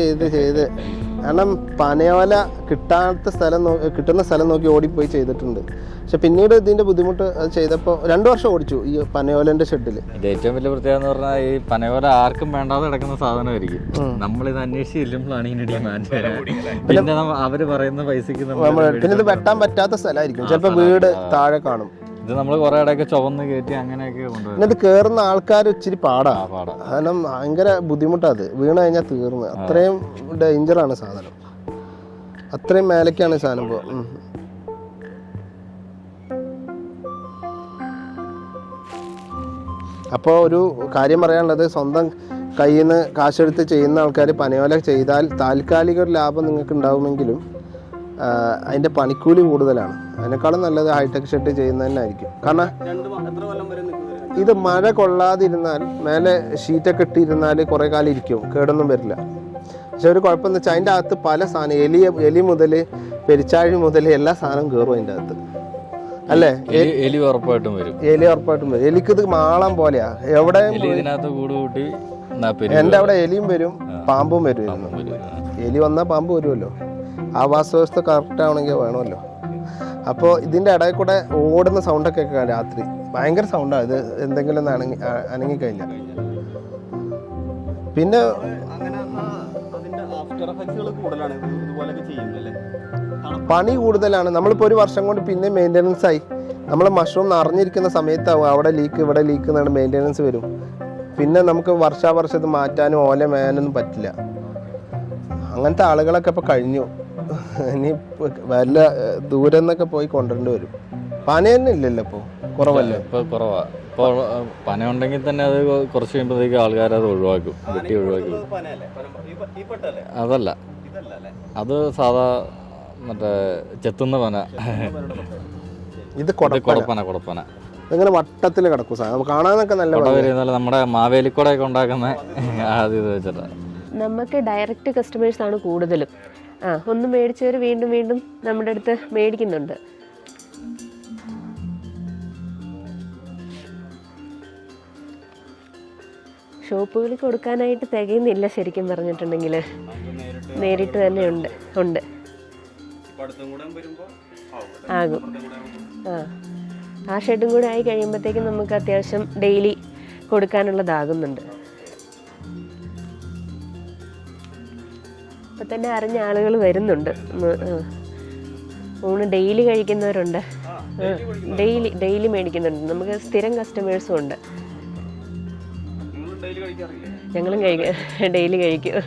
കാരണം പനയോല കിട്ടുന്ന സ്ഥലം നോക്കി ഓടിപ്പോയി ചെയ്തിട്ടുണ്ട്. പക്ഷെ പിന്നീട് ഇതിന്റെ ബുദ്ധിമുട്ട് അത് ചെയ്തപ്പോൾ 2 വർഷം ഓടിച്ചു ഈ പനയോലന്റെ ഷെഡിൽ. ഇത് ഏറ്റവും വലിയ പ്രത്യേകത എന്ന് പറഞ്ഞാൽ ഈ പനയോല ആർക്കും വേണ്ടാതെ കിടക്കുന്ന സാധനമായിരിക്കും. നമ്മളിത് അന്വേഷിച്ച് ചെല്ലുമ്പോഴാണ് ഇതിന്റെ ഡിമാൻഡ്. പിന്നെ അവര് പറയുന്ന പൈസക്ക് പിന്നെ ഇത് വെട്ടാൻ പറ്റാത്ത സ്ഥലമായിരിക്കും. ചിലപ്പോൾ വീട് താഴെ കാണും. ഇത് നമ്മൾ കുറെ ഇടയ്ക്ക് ചുവന്ന് കയറ്റി അങ്ങനെയൊക്കെ കൊണ്ടുവരും. ഇത് കയറുന്ന ആൾക്കാർ ഇച്ചിരി പാടാ, കാരണം ഭയങ്കര ബുദ്ധിമുട്ടാത്. വീണ് കഴിഞ്ഞാൽ തീർന്ന്. അത്രയും ഡേഞ്ചറാണ് സാധനം. അത്രയും മേലേക്കാണ് സാധനം. അപ്പോൾ ഒരു കാര്യം പറയാനുള്ളത്, സ്വന്തം കയ്യിൽ നിന്ന് കാശെടുത്ത് ചെയ്യുന്ന ആൾക്കാർ പനയോല ചെയ്താൽ താൽക്കാലിക ഒരു ലാഭം നിങ്ങൾക്ക് ഉണ്ടാവുമെങ്കിലും അതിൻ്റെ പണിക്കൂലി കൂടുതലാണ്. അതിനേക്കാളും നല്ലത് ഹൈടെക് ഷെഡ് ചെയ്യുന്നത് തന്നെ ആയിരിക്കും. കാരണം ഇത് മഴ കൊള്ളാതിരുന്നാൽ, മേലെ ഷീറ്റൊക്കെ ഇട്ടിരുന്നാൽ കുറേ കാലം ഇരിക്കും, കേടൊന്നും വരില്ല. പക്ഷെ ഒരു കുഴപ്പമെന്ന് വെച്ചാൽ അതിൻ്റെ അകത്ത് പല സാധനം, എലി മുതൽ പെരിച്ചാഴി മുതൽ എല്ലാ സാധനവും കയറും അതിൻ്റെ അകത്ത്, അല്ലേ? എലി ഉറപ്പായിട്ടും വരും. എലിക്ക് ഇത് മാളം പോലെയാ. എവിടെ എൻ്റെ അവിടെ എലിയും വരും, പാമ്പും വരുമായിരുന്നു. എലി വന്നാൽ പാമ്പ് വരുമല്ലോ. ആവാസ വ്യവസ്ഥ കറക്റ്റ് ആവണമെങ്കിൽ വേണമല്ലോ. അപ്പോൾ ഇതിൻ്റെ ഇടയിൽ കൂടെ ഓടുന്ന സൗണ്ടൊക്കെ കേൾക്കാം രാത്രി. ഭയങ്കര സൗണ്ടാണ് ഇത് എന്തെങ്കിലും ഒന്ന് അനങ്ങിക്കഴിഞ്ഞാൽ. പിന്നെ പണി കൂടുതലാണ്. നമ്മളിപ്പോൾ ഒരു വർഷം കൊണ്ട് പിന്നെ മെയിൻ്റനൻസ് ആയി. നമ്മൾ മഷ്റൂം നിറഞ്ഞിരിക്കുന്ന സമയത്താവും അവിടെ ലീക്ക് ഇവിടെ ലീക്ക് എന്നാണ് മെയിൻ്റനൻസ് വരും. പിന്നെ നമുക്ക് വർഷാവർഷം ഇത് മാറ്റാനും ഓല മേയാനൊന്നും പറ്റില്ല. അങ്ങനത്തെ ആളുകളൊക്കെ ഇപ്പോൾ കഴിഞ്ഞു. ഇനി വല്ല ദൂരം നിന്നൊക്കെ പോയി കൊണ്ടുവരേണ്ടി വരും. പന തന്നെ ഇല്ലല്ലോ ഇപ്പോൾ, കുറവല്ലേ? ഇപ്പോൾ കുറവാണ്. ഇപ്പോൾ പന ഉണ്ടെങ്കിൽ തന്നെ അത് കുറച്ച് കഴിയുമ്പോഴത്തേക്ക് ആൾക്കാരത് ഒഴിവാക്കും, വെട്ടി ഒഴിവാക്കും. അതല്ല, അത് സാധാ മറ്റേ ചെത്തുന്ന പന. ഇത് കൊടപ്പന. ഇങ്ങനെ വട്ടത്തിൽ കിടക്കും സാധനം, കാണാനൊക്കെ നല്ല നമ്മുടെ മാവേലിക്കോടൊക്കെ ഉണ്ടാക്കുന്ന അത് ഇത് വെച്ചിട്ടാണ്. നമുക്ക് ഡയറക്റ്റ് കസ്റ്റമേഴ്സാണ് കൂടുതലും. ഒന്ന് മേടിച്ചവർ വീണ്ടും വീണ്ടും നമ്മുടെ അടുത്ത് മേടിക്കുന്നുണ്ട്. ഷോപ്പുകളിൽ കൊടുക്കാനായിട്ട് തികയുന്നില്ല ശരിക്കും പറഞ്ഞിട്ടുണ്ടെങ്കിൽ. നേരിട്ട് തന്നെ ഉണ്ട് ആകും. ആ ഷെഡും കൂടെ ആയി കഴിയുമ്പോഴത്തേക്കും നമുക്ക് അത്യാവശ്യം ഡെയിലി കൊടുക്കാനുള്ളതാകുന്നുണ്ട്. ഇപ്പം തന്നെ അറിഞ്ഞ ആളുകൾ വരുന്നുണ്ട്. ഊണ് ഡെയിലി കഴിക്കുന്നവരുണ്ട്, ഡെയിലി മേടിക്കുന്നുണ്ട്. നമുക്ക് സ്ഥിരം കസ്റ്റമേഴ്സും ഉണ്ട്. ഞങ്ങളും ഡെയിലി കഴിക്കും.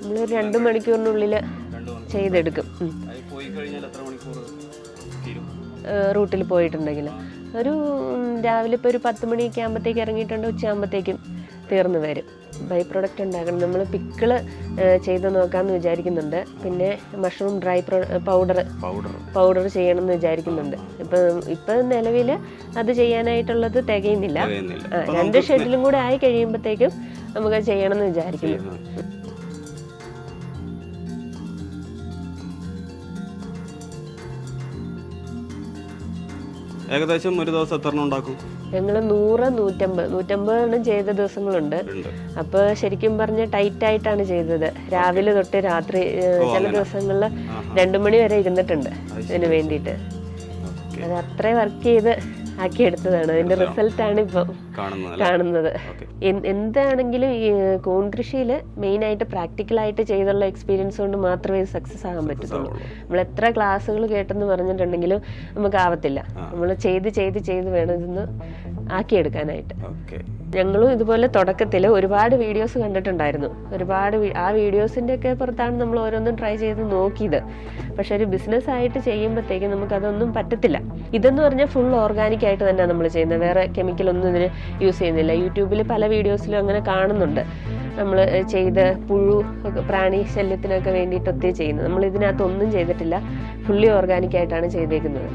നമ്മളൊരു 2 മണിക്കൂറിനുള്ളിൽ ചെയ്തെടുക്കും. റൂട്ടിൽ പോയിട്ടുണ്ടെങ്കിൽ ഒരു രാവിലെ ഇപ്പോൾ ഒരു 10 മണിയൊക്കെ ആകുമ്പോഴത്തേക്ക് ഇറങ്ങിയിട്ടുണ്ട്, ഉച്ചയാകുമ്പോഴത്തേക്കും തീർന്നു വരും. ബൈ പ്രൊഡക്റ്റ് ഉണ്ടാക്കണം. നമ്മൾ പിക്കിള് ചെയ്ത് നോക്കാമെന്ന് വിചാരിക്കുന്നുണ്ട്. പിന്നെ മഷ്റൂം ഡ്രൈ പൗഡർ ചെയ്യണമെന്ന് വിചാരിക്കുന്നുണ്ട്. ഇപ്പം നിലവിൽ അത് ചെയ്യാനായിട്ടുള്ളത് തികയുന്നില്ല. 2 ഷെഡിലും കൂടെ ആയി കഴിയുമ്പോഴത്തേക്കും നമുക്ക് ചെയ്യണമെന്ന് വിചാരിക്കുന്നു. ഏകദേശം ഒരു ദിവസം എത്ര എണ്ണം ഉണ്ടാക്കും? ഞങ്ങൾ 100-150 എണ്ണം ചെയ്ത ദിവസങ്ങളുണ്ട്. അപ്പോൾ ശരിക്കും പറഞ്ഞ ടൈറ്റ് ആയിട്ടാണ് ചെയ്തത്. രാവിലെ തൊട്ട് രാത്രി ചില ദിവസങ്ങളിൽ 2 മണി വരെ ഇരുന്നിട്ടുണ്ട് ഇതിന് വേണ്ടിയിട്ട്. അത് അത്രയും വർക്ക് ചെയ്ത് ആക്കിയെടുത്തതാണ്. അതിന്റെ റിസൾട്ടാണ് ഇപ്പോൾ കാണുന്നത്. എന്താണെങ്കിലും ഈ കൂൺ കൃഷിയിൽ മെയിനായിട്ട് പ്രാക്ടിക്കലായിട്ട് ചെയ്തുള്ള എക്സ്പീരിയൻസ് കൊണ്ട് മാത്രമേ സക്സസ് ആകാൻ പറ്റത്തുള്ളൂ. നമ്മൾ എത്ര ക്ലാസ്സുകൾ കേട്ടെന്ന് പറഞ്ഞിട്ടുണ്ടെങ്കിലും നമുക്ക് ആവത്തില്ല. നമ്മൾ ചെയ്ത് വേണം ഇതൊന്ന് ആക്കിയെടുക്കാനായിട്ട്. ഞങ്ങളും ഇതുപോലെ തുടക്കത്തിൽ ഒരുപാട് വീഡിയോസ് കണ്ടിട്ടുണ്ടായിരുന്നു. ആ വീഡിയോസിൻ്റെ ഒക്കെ പുറത്താണ് നമ്മൾ ഓരോന്നും ട്രൈ ചെയ്ത് നോക്കിയത്. പക്ഷെ ഒരു ബിസിനസ് ആയിട്ട് ചെയ്യുമ്പോഴത്തേക്കും നമുക്കതൊന്നും പറ്റത്തില്ല. ഇതെന്ന് പറഞ്ഞാൽ ഫുൾ ഓർഗാനിക് ആയിട്ട് തന്നെയാണ് നമ്മൾ ചെയ്യുന്നത്. വേറെ കെമിക്കലൊന്നും ഇതിന് യൂസ് ചെയ്യുന്നില്ല. യൂട്യൂബിൽ പല വീഡിയോസിലും അങ്ങനെ കാണുന്നുണ്ട്. നമ്മൾ ചെയ്ത് പുഴു പ്രാണി ശല്യത്തിനൊക്കെ വേണ്ടിയിട്ട് ഒത്തിരി ചെയ്യുന്നത്. നമ്മൾ ഇതിനകത്തൊന്നും ചെയ്തിട്ടില്ല. ഫുള്ളി ഓർഗാനിക് ആയിട്ടാണ് ചെയ്തേക്കുന്നത്.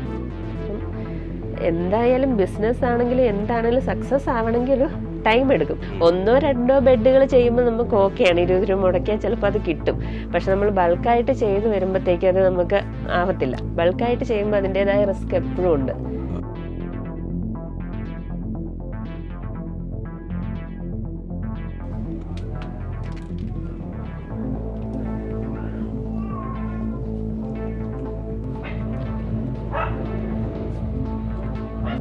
എന്തായാലും ബിസിനസ് ആണെങ്കിലും എന്താണെങ്കിലും സക്സസ് ആവണമെങ്കിൽ ഒരു ടൈം എടുക്കും. 1-2 ബെഡുകൾ ചെയ്യുമ്പോൾ നമുക്ക് ഓക്കെയാണ്. 20 രൂപ മുടക്കിയാൽ ചിലപ്പോൾ അത് കിട്ടും. പക്ഷെ നമ്മൾ ബൾക്കായിട്ട് ചെയ്ത് വരുമ്പോഴത്തേക്കും അത് നമുക്ക് ആവത്തില്ല. ബൾക്കായിട്ട് ചെയ്യുമ്പോൾ അതിൻ്റെതായ റിസ്ക് എപ്പോഴും ഉണ്ട്.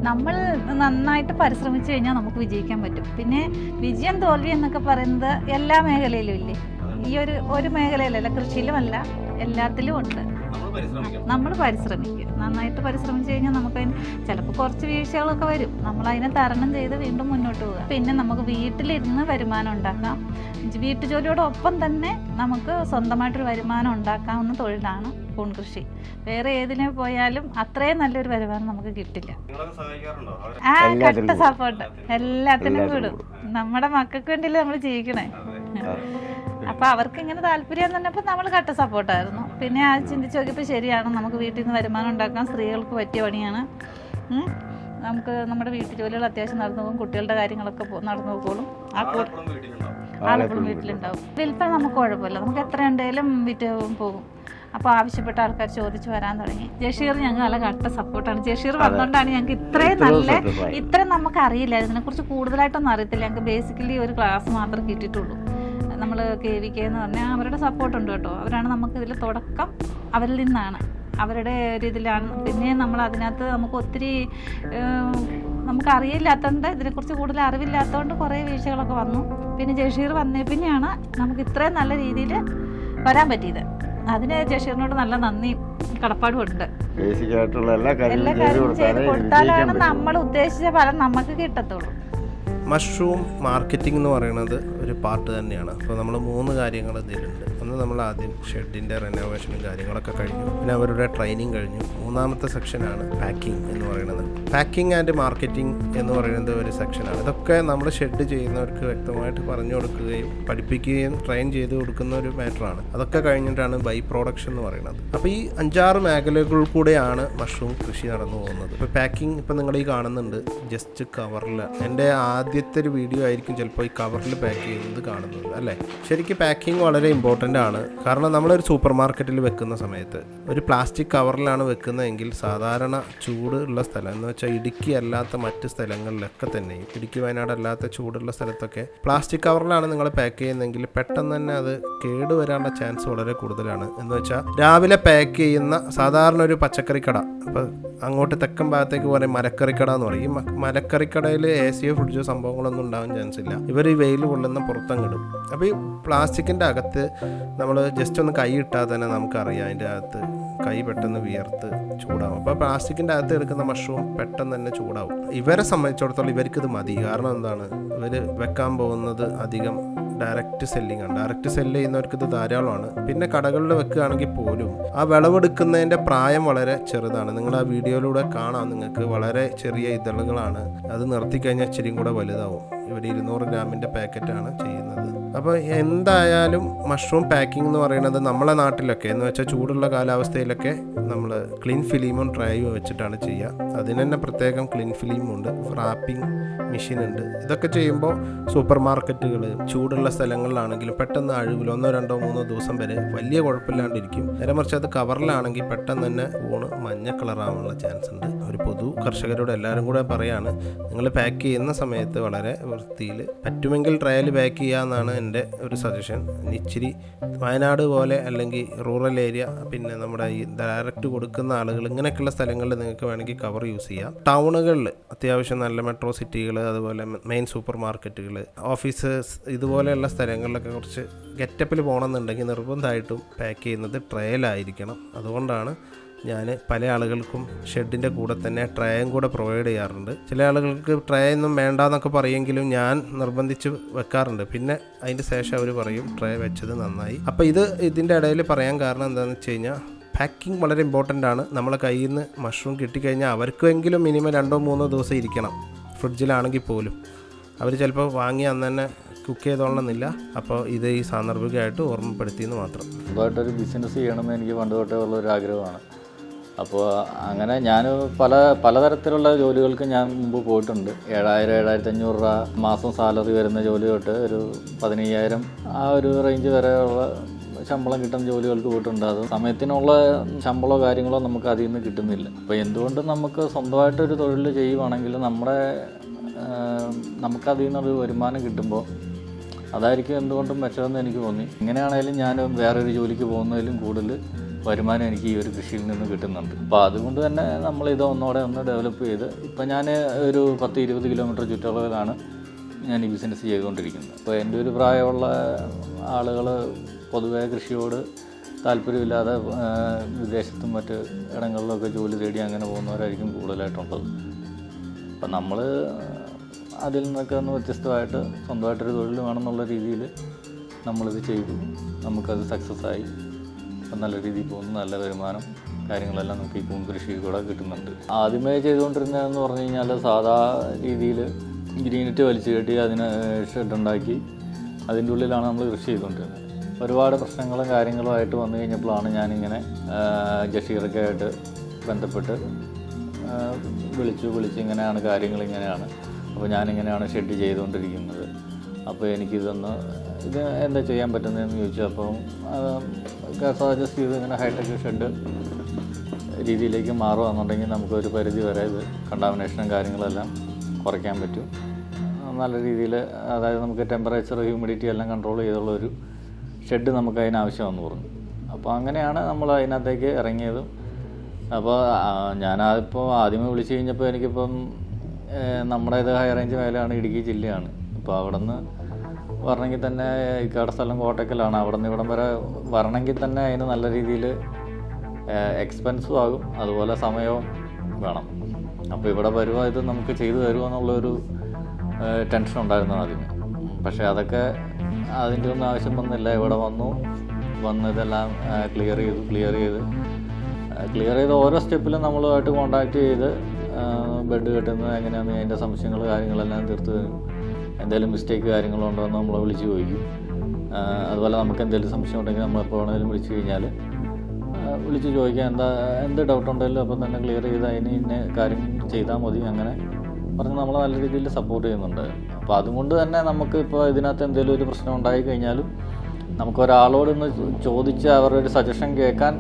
നമ്മൾ നന്നായിട്ട് പരിശ്രമിച്ചു കഴിഞ്ഞാൽ നമുക്ക് വിജയിക്കാൻ പറ്റും. പിന്നെ വിജയം തോൽവി എന്നൊക്കെ പറയുന്നത് എല്ലാ മേഖലയിലും ഇല്ലേ? ഈ ഒരു മേഖലയിലല്ല, കൃഷിയിലുമല്ല, എല്ലാത്തിലും ഉണ്ട്. നമ്മൾ പരിശ്രമിക്കും. നന്നായിട്ട് പരിശ്രമിച്ചു കഴിഞ്ഞാൽ നമുക്ക് ചിലപ്പോൾ കുറച്ച് വീഴ്ചകളൊക്കെ വരും. നമ്മളതിനെ തരണം ചെയ്ത് വീണ്ടും മുന്നോട്ട് പോവുക. പിന്നെ നമുക്ക് വീട്ടിലിരുന്ന് വരുമാനം ഉണ്ടാക്കാം. വീട്ടുജോലിയോടൊപ്പം തന്നെ നമുക്ക് സ്വന്തമായിട്ടൊരു വരുമാനം ഉണ്ടാക്കാവുന്ന തൊഴിലാണ് കൂൺ കൃഷി. വേറെ ഏതിനെ പോയാലും അത്രയും നല്ലൊരു വരുമാനം നമുക്ക് കിട്ടില്ല. കട്ട സപ്പോർട്ട് എല്ലാത്തിനും വിടും. നമ്മുടെ മക്കൾക്ക് വേണ്ടിയല്ലേ നമ്മൾ ജീവിക്കണേ. അപ്പൊ അവർക്ക് ഇങ്ങനെ താല്പര്യം പറഞ്ഞപ്പോൾ നമ്മൾ കട്ട സപ്പോർട്ടായിരുന്നു. പിന്നെ അത് ചിന്തിച്ച് നോക്കിയപ്പോൾ ശരിയാണ്, നമുക്ക് വീട്ടിൽ നിന്ന് വരുമാനം ഉണ്ടാക്കാൻ സ്ത്രീകൾക്ക് പറ്റിയ പണിയാണ്. നമുക്ക് നമ്മുടെ വീട്ടു ജോലികൾ അത്യാവശ്യം നടന്നു പോകും. കുട്ടികളുടെ കാര്യങ്ങളൊക്കെ നടന്നു പോകും. ആളെപ്പോഴും വീട്ടിലുണ്ടാവും. വിൽപ്പന നമുക്ക് കുഴപ്പമില്ല. നമുക്ക് എത്ര ഉണ്ടെങ്കിലും വിറ്റ് പോകും. അപ്പോൾ ആവശ്യപ്പെട്ട ആൾക്കാർ ചോദിച്ചു വരാൻ തുടങ്ങി. ജഷീർ ഞങ്ങൾ നല്ല കട്ട സപ്പോർട്ടാണ്. ജഷീർ വന്നുകൊണ്ടാണ് ഞങ്ങൾക്ക് ഇത്രയും നമുക്ക് അറിയില്ല. ഇതിനെക്കുറിച്ച് കൂടുതലായിട്ടൊന്നും അറിയത്തില്ല. ഞങ്ങൾക്ക് ബേസിക്കലി ഒരു ക്ലാസ് മാത്രമേ കിട്ടിയിട്ടുള്ളൂ. നമ്മൾ KVK എന്ന് പറഞ്ഞാൽ അവരുടെ സപ്പോർട്ടുണ്ട് കേട്ടോ. അവരാണ് നമുക്ക് ഇതിൽ തുടക്കം. അവരിൽ നിന്നാണ്, അവരുടെ ഒരു ഇതിലാണ്. പിന്നെ നമ്മൾ അതിനകത്ത് നമുക്ക് ഒത്തിരി നമുക്കറിയില്ലാത്തതുകൊണ്ട്, ഇതിനെക്കുറിച്ച് കൂടുതൽ അറിവില്ലാത്തതുകൊണ്ട് കുറേ വീഴ്ചകളൊക്കെ വന്നു. പിന്നെ ജഷീർ വന്നേ പിന്നെയാണ് നമുക്ക് ഇത്രയും നല്ല രീതിയിൽ വരാൻ പറ്റിയത്. അതിന് ജഷീറിനോട് നല്ല നന്ദി കടപ്പാടും ഉണ്ട്. എല്ലാ കാര്യവും ചെയ്ത് കൊടുത്താലാണ് നമ്മൾ ഉദ്ദേശിച്ച ഫലം നമുക്ക് കിട്ടത്തുള്ളൂ. മഷ്റൂം മാർക്കറ്റിംഗ് എന്ന് പറയുന്നത് ഒരു പാർട്ട് തന്നെയാണ്. അപ്പോൾ നമ്മൾ 3 കാര്യങ്ങൾ ഇതിലുണ്ട്. ഒന്ന്, നമ്മൾ ആദ്യം ഷെഡിൻ്റെ റെനോവേഷനും കാര്യങ്ങളൊക്കെ കഴിഞ്ഞു. പിന്നെ അവരുടെ ട്രെയിനിങ് കഴിഞ്ഞു. 3ാമത്തെ സെക്ഷനാണ് പാക്കിംഗ് എന്ന് പറയുന്നത്. പാക്കിംഗ് ആൻഡ് മാർക്കറ്റിംഗ് എന്ന് പറയുന്നത് ഒരു സെക്ഷനാണ്. ഇതൊക്കെ നമ്മൾ ഷെഡ് ചെയ്യുന്നവർക്ക് വ്യക്തമായിട്ട് പറഞ്ഞു കൊടുക്കുകയും പഠിപ്പിക്കുകയും ട്രെയിൻ ചെയ്ത് കൊടുക്കുന്ന ഒരു മാറ്ററാണ്. അതൊക്കെ കഴിഞ്ഞിട്ടാണ് ബൈ പ്രൊഡക്ഷൻ എന്ന് പറയുന്നത്. അപ്പോൾ ഈ 5-6 മേഖലകളിൽ കൂടെയാണ് മഷ്റൂം കൃഷി നടന്നു പോകുന്നത്. ഇപ്പോൾ പാക്കിംഗ് ഇപ്പോൾ നിങ്ങൾ ഈ കാണുന്നുണ്ട്, ജസ്റ്റ് കവറിൽ. എൻ്റെ ആദ്യത്തെ ഒരു വീഡിയോ ആയിരിക്കും ചിലപ്പോൾ ഈ കവറിൽ പാക്ക് ചെയ്യുന്നത് കാണുന്നത് അല്ലേ. ശരിക്കും പാക്കിംഗ് വളരെ ഇമ്പോർട്ടൻ്റ് കൂടുതലാണ്. കാരണം നമ്മളൊരു സൂപ്പർ മാർക്കറ്റിൽ വെക്കുന്ന സമയത്ത് ഒരു പ്ലാസ്റ്റിക് കവറിലാണ് വെക്കുന്നതെങ്കിൽ സാധാരണ ചൂടുള്ള സ്ഥലം എന്ന് വെച്ചാൽ ഇടുക്കി അല്ലാത്ത മറ്റ് സ്ഥലങ്ങളിലൊക്കെ തന്നെയും, ഇടുക്കി വയനാട് അല്ലാത്ത ചൂടുള്ള സ്ഥലത്തൊക്കെ പ്ലാസ്റ്റിക് കവറിലാണ് നിങ്ങൾ പാക്ക് ചെയ്യുന്നതെങ്കിൽ പെട്ടെന്ന് തന്നെ അത് കേടുവരാനുള്ള ചാൻസ് വളരെ കൂടുതലാണ്. എന്ന് വെച്ചാൽ രാവിലെ പാക്ക് ചെയ്യുന്ന സാധാരണ ഒരു പച്ചക്കറി കട, അപ്പോൾ അങ്ങോട്ട് തെക്കൻ ഭാഗത്തേക്ക് പോലെ മലക്കറിക്കട എന്ന് പറയും. ഈ മലക്കറിക്കടയിൽ AC ഫ്രിഡ്ജോ സംഭവങ്ങളൊന്നും ഉണ്ടാകാൻ ചാൻസ് ഇല്ല. ഇവർ ഈ വെയിൽ കൊള്ളുന്ന പുറത്തങ്ങിടും. അപ്പോൾ ഈ പ്ലാസ്റ്റിക്കിൻ്റെ അകത്ത് നമ്മൾ ജസ്റ്റ് ഒന്ന് കൈ ഇട്ടാൽ തന്നെ നമുക്കറിയാം അതിൻ്റെ അകത്ത് കൈ പെട്ടെന്ന് വിയർത്ത് ചൂടാവും. അപ്പോൾ പ്ലാസ്റ്റിക്കിൻ്റെ അകത്ത് എടുക്കുന്ന മഷ്റൂം പെട്ടെന്ന് തന്നെ ചൂടാവും. ഇവരെ സംബന്ധിച്ചിടത്തോളം ഇവർക്കിത് മതി. കാരണം എന്താണ്, ഇവർ വെക്കാൻ പോകുന്നത് അധികം ഡയറക്റ്റ് സെല്ലിംഗ് ആണ്. ഡയറക്റ്റ് സെല്ല് ചെയ്യുന്നവർക്ക് ഇത് ധാരാളമാണ്. പിന്നെ കടകളിൽ വെക്കുകയാണെങ്കിൽ പോലും ആ വിളവെടുക്കുന്നതിൻ്റെ പ്രായം വളരെ ചെറുതാണ്. നിങ്ങൾ ആ വീഡിയോയിലൂടെ കാണാം, നിങ്ങൾക്ക് വളരെ ചെറിയ ഇതളുകളാണ്. അത് നിർത്തിക്കഴിഞ്ഞാൽ ഇച്ചിരിയും കൂടെ വലുതാവും. ഇവർ 200 ഗ്രാമിൻ്റെ പാക്കറ്റാണ് ചെയ്യുന്നത്. അപ്പോൾ എന്തായാലും മഷ്റൂം പാക്കിംഗ് എന്ന് പറയുന്നത് നമ്മളെ നാട്ടിലൊക്കെ എന്ന് വെച്ചാൽ ചൂടുള്ള കാലാവസ്ഥയിലൊക്കെ നമ്മൾ ക്ലീൻ ഫിലിമും ഡ്രൈവും വെച്ചിട്ടാണ് ചെയ്യുക. അതിന് തന്നെ പ്രത്യേകം ക്ലീൻ ഫിലിമുണ്ട്, റാപ്പിംഗ് മെഷീൻ ഉണ്ട്. ഇതൊക്കെ ചെയ്യുമ്പോൾ സൂപ്പർ മാർക്കറ്റുകൾ ചൂടുള്ള സ്ഥലങ്ങളിലാണെങ്കിലും പെട്ടെന്ന് അഴുകില്ല, 1, 2, 3 ദിവസം വരെ വലിയ കുഴപ്പമില്ലാണ്ടിരിക്കും. നേരെ മറിച്ച് അത് കവറിലാണെങ്കിൽ പെട്ടെന്ന് തന്നെ ഊണ് മഞ്ഞ കളറാവാനുള്ള ചാൻസ് ഉണ്ട്. ഒരു പൊതു കർഷകരോട് എല്ലാവരും കൂടെ പറയാണ്, നിങ്ങൾ പാക്ക് ചെയ്യുന്ന സമയത്ത് വളരെ വൃത്തിയിൽ പറ്റുമെങ്കിൽ ട്രയൽ പാക്ക് ചെയ്യാമെന്നാണ് എൻ്റെ ഒരു സജഷൻ. ഇച്ചിരി വയനാട് പോലെ അല്ലെങ്കിൽ റൂറൽ ഏരിയ, പിന്നെ നമ്മുടെ ഈ ഡയറക്റ്റ് കൊടുക്കുന്ന ആളുകൾ, ഇങ്ങനെയൊക്കെയുള്ള സ്ഥലങ്ങളിൽ നിങ്ങൾക്ക് വേണമെങ്കിൽ കവർ യൂസ് ചെയ്യാം. ടൗണുകളിൽ അത്യാവശ്യം നല്ല മെട്രോ സിറ്റികൾ, അതുപോലെ മെയിൻ സൂപ്പർ മാർക്കറ്റുകൾ, ഓഫീസേഴ്സ്, ഇതുപോലെയുള്ള സ്ഥലങ്ങളിലൊക്കെ കുറച്ച് ഗെറ്റപ്പിൽ പോകണമെന്നുണ്ടെങ്കിൽ നിർബന്ധമായിട്ടും പാക്ക് ചെയ്യുന്നത് ട്രയലായിരിക്കണം. അതുകൊണ്ടാണ് ഞാൻ പല ആളുകൾക്കും ഷെഡിൻ്റെ കൂടെ തന്നെ ട്രേയും കൂടെ പ്രൊവൈഡ് ചെയ്യാറുണ്ട്. ചില ആളുകൾക്ക് ട്രേ ഒന്നും വേണ്ടാന്നൊക്കെ പറയുമെങ്കിലും ഞാൻ നിർബന്ധിച്ച് വെക്കാറുണ്ട്. പിന്നെ അതിൻ്റെ ശേഷം അവർ പറയും ട്രേ വെച്ചത് നന്നായി. അപ്പോൾ ഇതിൻ്റെ ഇടയിൽ പറയാൻ കാരണം എന്താണെന്ന് വെച്ച് കഴിഞ്ഞാൽ പാക്കിംഗ് വളരെ ഇമ്പോർട്ടൻ്റ് ആണ്. നമ്മളെ കയ്യിൽ നിന്ന് മഷ്റൂം കിട്ടിക്കഴിഞ്ഞാൽ അവർക്കെങ്കിലും മിനിമം 2-3 ദിവസം ഇരിക്കണം, ഫ്രിഡ്ജിലാണെങ്കിൽ പോലും. അവർ ചിലപ്പോൾ വാങ്ങി അന്ന് തന്നെ കുക്ക് ചെയ്തോളണമെന്നില്ല. അപ്പോൾ ഇത് ഈ സാന്ദർഭികമായിട്ട് ഓർമ്മപ്പെടുത്തിയെന്ന് മാത്രം. സ്വന്തമായിട്ടൊരു ബിസിനസ് ചെയ്യണമെന്ന് എനിക്ക് പണ്ട് തൊട്ടേ ഉള്ളൊരു ആഗ്രഹമാണ്. അപ്പോൾ അങ്ങനെ ഞാൻ പലതരത്തിലുള്ള ജോലികൾക്ക് ഞാൻ മുമ്പ് പോയിട്ടുണ്ട്. 7,000-7,500 രൂപ മാസം സാലറി വരുന്ന ജോലി തൊട്ട് ഒരു 15,000 ആ ഒരു റേഞ്ച് വരെയുള്ള ശമ്പളം കിട്ടുന്ന ജോലികൾക്ക് പോയിട്ടുണ്ട്. അത് സമയത്തിനുള്ള ശമ്പളമോ കാര്യങ്ങളോ നമുക്ക് അതിൽ നിന്ന് കിട്ടുന്നില്ല. അപ്പോൾ എന്തുകൊണ്ടും നമുക്ക് സ്വന്തമായിട്ടൊരു തൊഴിൽ ചെയ്യുവാണെങ്കിൽ നമുക്കതിൽ നിന്നൊരു വരുമാനം കിട്ടുമ്പോൾ അതായിരിക്കും എന്തുകൊണ്ടും മെച്ചമെന്ന് എനിക്ക് തോന്നി. എങ്ങനെയാണെങ്കിലും ഞാൻ വേറൊരു ജോലിക്ക് പോകുന്നതിലും കൂടുതൽ വരുമാനം എനിക്ക് ഈ ഒരു കൃഷിയിൽ നിന്ന് കിട്ടുന്നുണ്ട്. അപ്പോൾ അതുകൊണ്ട് തന്നെ നമ്മളിത് ഒന്ന് ഡെവലപ്പ് ചെയ്ത് ഇപ്പം ഞാൻ ഒരു 10-20 കിലോമീറ്റർ ചുറ്റളവിലാണ് ഞാൻ ഈ ബിസിനസ് ചെയ്തുകൊണ്ടിരിക്കുന്നത്. അപ്പോൾ എൻ്റെ ഒരു പ്രായമുള്ള ആളുകൾ പൊതുവേ കൃഷിയോട് താല്പര്യമില്ലാതെ വിദേശത്തും മറ്റ് ഇടങ്ങളിലൊക്കെ ജോലി തേടി അങ്ങനെ പോകുന്നവരായിരിക്കും കൂടുതലായിട്ടുള്ളത്. അപ്പം നമ്മൾ അതിൽ നിന്നൊക്കെ ഒന്ന് വ്യത്യസ്തമായിട്ട് സ്വന്തമായിട്ടൊരു തൊഴിൽ വേണമെന്നുള്ള രീതിയിൽ നമ്മളിത് ചെയ്തു. നമുക്കത് സക്സസ്സായി. അപ്പം നല്ല രീതിയിൽ പോകുന്നു, നല്ല വരുമാനം കാര്യങ്ങളെല്ലാം നമുക്ക് ഈ കൂൺ കൃഷി കൂടെ കിട്ടുന്നുണ്ട്. ആദ്യമേ ചെയ്തുകൊണ്ടിരുന്നതെന്ന് പറഞ്ഞു കഴിഞ്ഞാൽ സാധാ രീതിയിൽ ഗ്രീനിറ്റ് വലിച്ചു കെട്ടി അതിന് ഷെഡുണ്ടാക്കി അതിൻ്റെ ഉള്ളിലാണ് നമ്മൾ കൃഷി ചെയ്തുകൊണ്ടിരുന്നത്. ഒരുപാട് പ്രശ്നങ്ങളും കാര്യങ്ങളും ആയിട്ട് വന്നു കഴിഞ്ഞപ്പോഴാണ് ഞാനിങ്ങനെ ജഷീറൊക്കെ ആയിട്ട് ബന്ധപ്പെട്ട് വിളിച്ച് ഇങ്ങനെയാണ് കാര്യങ്ങൾ, ഇങ്ങനെയാണ്, അപ്പോൾ ഞാനിങ്ങനെയാണ് ഷെഡ് ചെയ്തുകൊണ്ടിരിക്കുന്നത്, അപ്പോൾ ഇത് എന്താ ചെയ്യാൻ പറ്റുന്നതെന്ന് ചോദിച്ചു. അപ്പം സജസ്റ്റ് ചെയ്ത് ഇങ്ങനെ ഹൈടെക് ഷെഡ് രീതിയിലേക്ക് മാറുകയാണെന്നുണ്ടെങ്കിൽ നമുക്കൊരു പരിധി വരെ ഇത് കണ്ടാമിനേഷനും കാര്യങ്ങളെല്ലാം കുറയ്ക്കാൻ പറ്റും. നല്ല രീതിയിൽ, അതായത് നമുക്ക് ടെമ്പറേച്ചർ, ഹ്യൂമിഡിറ്റി എല്ലാം കൺട്രോൾ ചെയ്തുള്ള ഒരു ഷെഡ് നമുക്ക് അതിനാവശ്യമെന്ന് പറഞ്ഞു. അപ്പോൾ അങ്ങനെയാണ് നമ്മൾ അതിനകത്തേക്ക് ഇറങ്ങിയതും. അപ്പോൾ ഞാനതിപ്പോൾ ആദ്യമേ വിളിച്ചു കഴിഞ്ഞപ്പോൾ എനിക്കിപ്പം നമ്മുടെ ഇത് ഹൈ റേഞ്ച് മേലെയാണ്, ഇടുക്കി ജില്ലയാണ്. അപ്പോൾ അവിടെ നിന്ന് വരണമെങ്കിൽ തന്നെ ഇക്കാടെ സ്ഥലം കോട്ടക്കലാണ്. അവിടെ നിന്ന് ഇവിടം വരെ വരണമെങ്കിൽ തന്നെ അതിന് നല്ല രീതിയിൽ എക്സ്പെൻസും ആകും, അതുപോലെ സമയവും വേണം. അപ്പോൾ ഇവിടെ വരുമോ, ഇത് നമുക്ക് ചെയ്തു തരുമോ എന്നുള്ളൊരു ടെൻഷൻ ഉണ്ടായിരുന്നു ആദ്യമേ. പക്ഷേ അതൊക്കെ അതിൻ്റെ ഒന്നും ആവശ്യം വന്നില്ല. ഇവിടെ വന്ന് ഇതെല്ലാം ക്ലിയർ ചെയ്ത് ഓരോ സ്റ്റെപ്പിലും നമ്മളുമായിട്ട് കോൺടാക്റ്റ് ചെയ്ത് ബെഡ് കെട്ടുന്നത് എങ്ങനെയാണെന്ന് അതിൻ്റെ സംശയങ്ങൾ കാര്യങ്ങളെല്ലാം തീർത്ത് തരും. എന്തെങ്കിലും മിസ്റ്റേക്ക് കാര്യങ്ങളുണ്ടോ എന്ന് നമ്മളെ വിളിച്ച് ചോദിക്കും. അതുപോലെ നമുക്ക് എന്തെങ്കിലും സംശയം ഉണ്ടെങ്കിൽ നമ്മൾ എപ്പോൾ വേണമെങ്കിലും വിളിച്ച് കഴിഞ്ഞാൽ വിളിച്ച് ചോദിക്കാം, എന്ത് ഡൗട്ട് ഉണ്ടെങ്കിലും അപ്പം തന്നെ ക്ലിയർ ചെയ്ത് അതിന് ഇന്ന കാര്യം ചെയ്താൽ മതി, അങ്ങനെ പറഞ്ഞ് നമ്മളെ നല്ല രീതിയിൽ സപ്പോർട്ട് ചെയ്യുന്നുണ്ട്. അപ്പോൾ അതുകൊണ്ട് തന്നെ നമുക്ക് ഇപ്പോൾ ഇതിനകത്ത് എന്തെങ്കിലും ഒരു പ്രശ്നം ഉണ്ടായി കഴിഞ്ഞാലും നമുക്കൊരാളോടൊന്ന് ചോദിച്ച് അവരുടെ ഒരു സജഷൻ കേൾക്കാൻ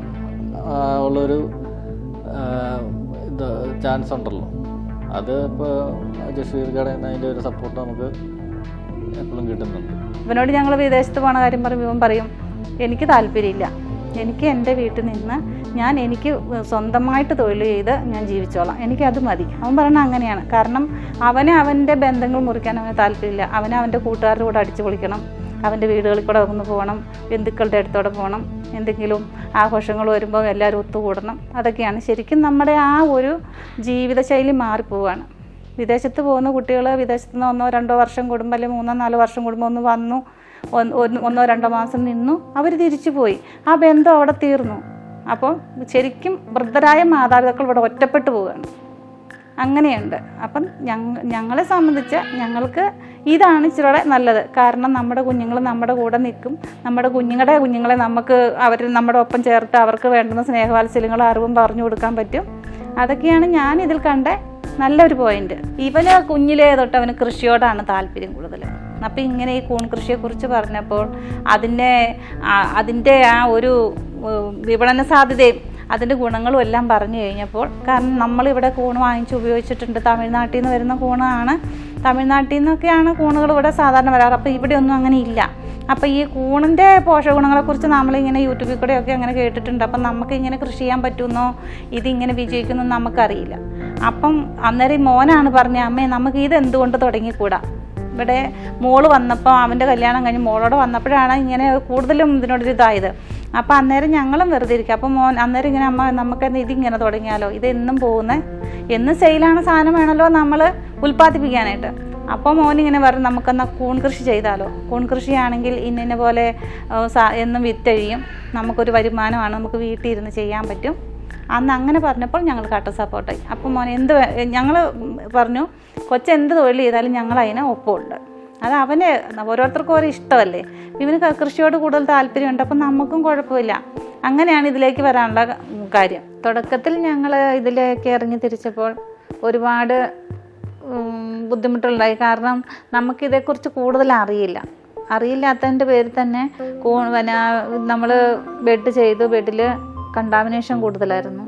ഉള്ളൊരു ഇത് ചാൻസ് ഉണ്ടല്ലോ. അത് ഇപ്പോൾ ജഷീർ കടയിൽ നിന്ന് അതിൻ്റെ ഒരു സപ്പോർട്ട് നമുക്ക് എപ്പോഴും കിട്ടുന്നുണ്ട്. ഇവനോട് ഞങ്ങൾ വിദേശത്ത് പോണ കാര്യം പറയുമ്പോൾ ഇവൻ പറയും എനിക്ക് താല്പര്യമില്ല, എനിക്ക് എൻ്റെ വീട്ടിൽ നിന്ന് എനിക്ക് സ്വന്തമായിട്ട് തൊഴിൽ ചെയ്ത് ഞാൻ ജീവിച്ചോളാം, എനിക്കത് മതി. അവൻ പറയണത് അങ്ങനെയാണ്. കാരണം അവൻ്റെ ബന്ധങ്ങൾ മുറിക്കാൻ അവന് താല്പര്യമില്ല. അവൻ്റെ കൂട്ടുകാരുടെ കൂടെ അടിച്ചു പൊളിക്കണം, അവൻ്റെ വീടുകളിൽ കൂടെ ഒന്ന് പോകണം, ബന്ധുക്കളുടെ അടുത്തോടെ പോകണം, എന്തെങ്കിലും ആഘോഷങ്ങൾ വരുമ്പോൾ എല്ലാവരും ഒത്തുകൂടണം. അതൊക്കെയാണ് ശരിക്കും നമ്മുടെ ആ ഒരു ജീവിതശൈലി മാറിപ്പോവാണ്. വിദേശത്ത് പോകുന്ന കുട്ടികൾ വിദേശത്ത് നിന്ന് 1-2 വർഷം കൂടുമ്പോൾ അല്ലെങ്കിൽ 3-4 വർഷം കൂടുമ്പോൾ ഒന്ന് വന്നു, 1-2 മാസം നിന്നു, അവർ തിരിച്ചു പോയി, ആ ബന്ധം അവിടെ തീർന്നു. അപ്പോൾ ശരിക്കും വൃദ്ധരായ മാതാപിതാക്കൾ ഇവിടെ ഒറ്റപ്പെട്ടു പോവുകയാണ്. അങ്ങനെയുണ്ട്. അപ്പം ഞങ്ങളെ സംബന്ധിച്ച് ഞങ്ങൾക്ക് ഇതാണ് ഇച്ചിരി നല്ലത്. കാരണം നമ്മുടെ കുഞ്ഞുങ്ങൾ നമ്മുടെ കൂടെ നിൽക്കും, നമ്മുടെ കുഞ്ഞുങ്ങളെ നമുക്ക് നമ്മുടെ ഒപ്പം ചേർത്ത് അവർക്ക് വേണ്ടുന്ന സ്നേഹവാത്സല്യങ്ങളും അറിവും പറഞ്ഞു കൊടുക്കാൻ പറ്റും. അതൊക്കെയാണ് ഞാൻ ഇതിൽ കണ്ട നല്ലൊരു പോയിന്റ്. ഇവന് കുഞ്ഞിലേ തൊട്ട് അവന് കൃഷിയോടാണ് താല്പര്യം കൂടുതൽ. അപ്പം ഇങ്ങനെ ഈ കൂൺ കൃഷിയെക്കുറിച്ച് പറഞ്ഞപ്പോൾ അതിൻ്റെ ആ ഒരു വിപണന സാധ്യതയും അതിൻ്റെ ഗുണങ്ങളും എല്ലാം പറഞ്ഞു കഴിഞ്ഞപ്പോൾ, കാരണം നമ്മളിവിടെ കൂൺ വാങ്ങിച്ച് ഉപയോഗിച്ചിട്ടുണ്ട്. തമിഴ്നാട്ടിൽ നിന്ന് വരുന്ന കൂണാണ്, തമിഴ്നാട്ടിൽ നിന്നൊക്കെയാണ് കൂണുകൾ ഇവിടെ സാധാരണ വരാറ്. അപ്പോൾ ഇവിടെ ഒന്നും അങ്ങനെ ഇല്ല. അപ്പോൾ ഈ കൂണിൻ്റെ പോഷകഗുണങ്ങളെക്കുറിച്ച് നമ്മളിങ്ങനെ യൂട്യൂബിൽ കൂടെയൊക്കെ അങ്ങനെ കേട്ടിട്ടുണ്ട്. അപ്പം നമുക്കിങ്ങനെ കൃഷി ചെയ്യാൻ പറ്റുമെന്നോ ഇതിങ്ങനെ വിജയിക്കുമെന്നോ നമുക്കറിയില്ല. അപ്പം അന്നേരം മോനാണ് പറഞ്ഞത്, അമ്മേ നമുക്ക് ഇത് എന്തുകൊണ്ട് തുടങ്ങിക്കൂടാ. ഇവിടെ മോള് വന്നപ്പോൾ അവൻ്റെ കല്യാണം കഴിഞ്ഞ് മോളോട് വന്നപ്പോഴാണ് ഇങ്ങനെ കൂടുതലും ഇതിനോടൊരു ഇതായത്. അപ്പോൾ അന്നേരം ഞങ്ങളും വെറുതെ ഇരിക്കുക. അപ്പോൾ മോൻ അന്നേരം ഇങ്ങനെ അമ്മ നമുക്ക് ഇതിങ്ങനെ തുടങ്ങിയാലോ, ഇത് എന്നും എന്നും സെയിലാണ് സാധനം വേണമല്ലോ നമ്മൾ ഉൽപ്പാദിപ്പിക്കാനായിട്ട്. അപ്പോൾ മോനിങ്ങനെ പറഞ്ഞു നമുക്കെന്നാൽ കൂൺ കൃഷി ചെയ്താലോ, കൂൺ കൃഷിയാണെങ്കിൽ ഇന്ന പോലെ എന്നും വിറ്റഴിയും, നമുക്കൊരു വരുമാനമാണ്, നമുക്ക് വീട്ടിൽ ഇരുന്ന് ചെയ്യാൻ പറ്റും. അന്ന് അങ്ങനെ പറഞ്ഞപ്പോൾ ഞങ്ങൾ കട്ട സപ്പോർട്ടായി. അപ്പം മോൻ ഞങ്ങൾ പറഞ്ഞു കൊച്ചെന്ത് തൊഴിൽ ചെയ്താലും ഞങ്ങൾ അതിന് ഒപ്പമുണ്ട്. അത് അവന് ഓരോരുത്തർക്കും ഓരോ ഇഷ്ടമല്ലേ. ഇവന് കൃഷിയോട് കൂടുതൽ താല്പര്യമുണ്ട്, അപ്പം നമുക്കും കുഴപ്പമില്ല. അങ്ങനെയാണ് ഇതിലേക്ക് വരാനുള്ള കാര്യം. തുടക്കത്തിൽ ഞങ്ങൾ ഇതിലേക്ക് ഇറങ്ങി തിരിച്ചപ്പോൾ ഒരുപാട് ബുദ്ധിമുട്ടുണ്ടായി. കാരണം നമുക്കിതേക്കുറിച്ച് കൂടുതൽ അറിയില്ലാത്തതിൻ്റെ പേരിൽ തന്നെ നമ്മൾ ബെഡ് ചെയ്തു. ബെഡിൽ കണ്ടാമിനേഷൻ കൂടുതലായിരുന്നു,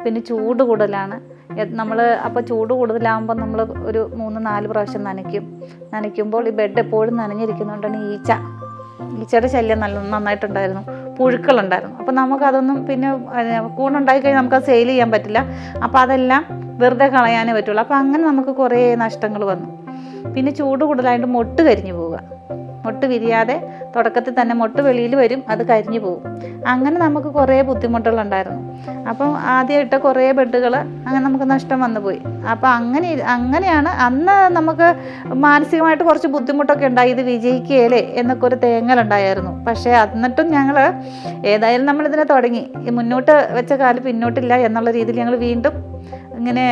പിന്നെ ചൂട് കൂടുതലാണ്. അപ്പോൾ ചൂട് കൂടുതലാകുമ്പോൾ നമ്മൾ ഒരു 3-4 പ്രാവശ്യം നനയ്ക്കുമ്പോൾ ഈ ബെഡ് എപ്പോഴും നനഞ്ഞിരിക്കുന്നതുകൊണ്ടാണ് ഈച്ചയുടെ ശല്യം നന്നായിട്ടുണ്ടായിരുന്നു, പുഴുക്കളുണ്ടായിരുന്നു. അപ്പോൾ നമുക്കതൊന്നും പിന്നെ കൂണുണ്ടായി കഴിഞ്ഞാൽ നമുക്കത് സെയിൽ ചെയ്യാൻ പറ്റില്ല. അപ്പോൾ അതെല്ലാം വെറുതെ കളയാനേ പറ്റുള്ളൂ. അപ്പോൾ അങ്ങനെ നമുക്ക് കുറേ നഷ്ടങ്ങൾ വന്നു. പിന്നെ ചൂട് കൂടുതലായിട്ട് മൊട്ട് കരിഞ്ഞു പോവുക, മൊട്ട് വിരിയാതെ തുടക്കത്തിൽ തന്നെ മൊട്ട് വെളിയിൽ വരും, അത് കരിഞ്ഞു പോകും. അങ്ങനെ നമുക്ക് കുറേ ബുദ്ധിമുട്ടുകളുണ്ടായിരുന്നു. അപ്പം ആദ്യമായിട്ട് കുറേ ബെഡുകൾ അങ്ങനെ നമുക്ക് നഷ്ടം വന്നു പോയി. അപ്പം അങ്ങനെയാണ് അന്ന് നമുക്ക് മാനസികമായിട്ട് കുറച്ച് ബുദ്ധിമുട്ടൊക്കെ ഉണ്ടായി. ഇത് വിജയിക്കുകയല്ലേ എന്നൊക്കെ ഒരു തേങ്ങലുണ്ടായിരുന്നു. പക്ഷേ എന്നിട്ടും ഞങ്ങൾ ഏതായാലും നമ്മളിതിനെ തുടങ്ങി. മുന്നോട്ട് വെച്ച കാലം പിന്നോട്ടില്ല എന്നുള്ള രീതിയിൽ ഞങ്ങൾ വീണ്ടും ഇങ്ങനെ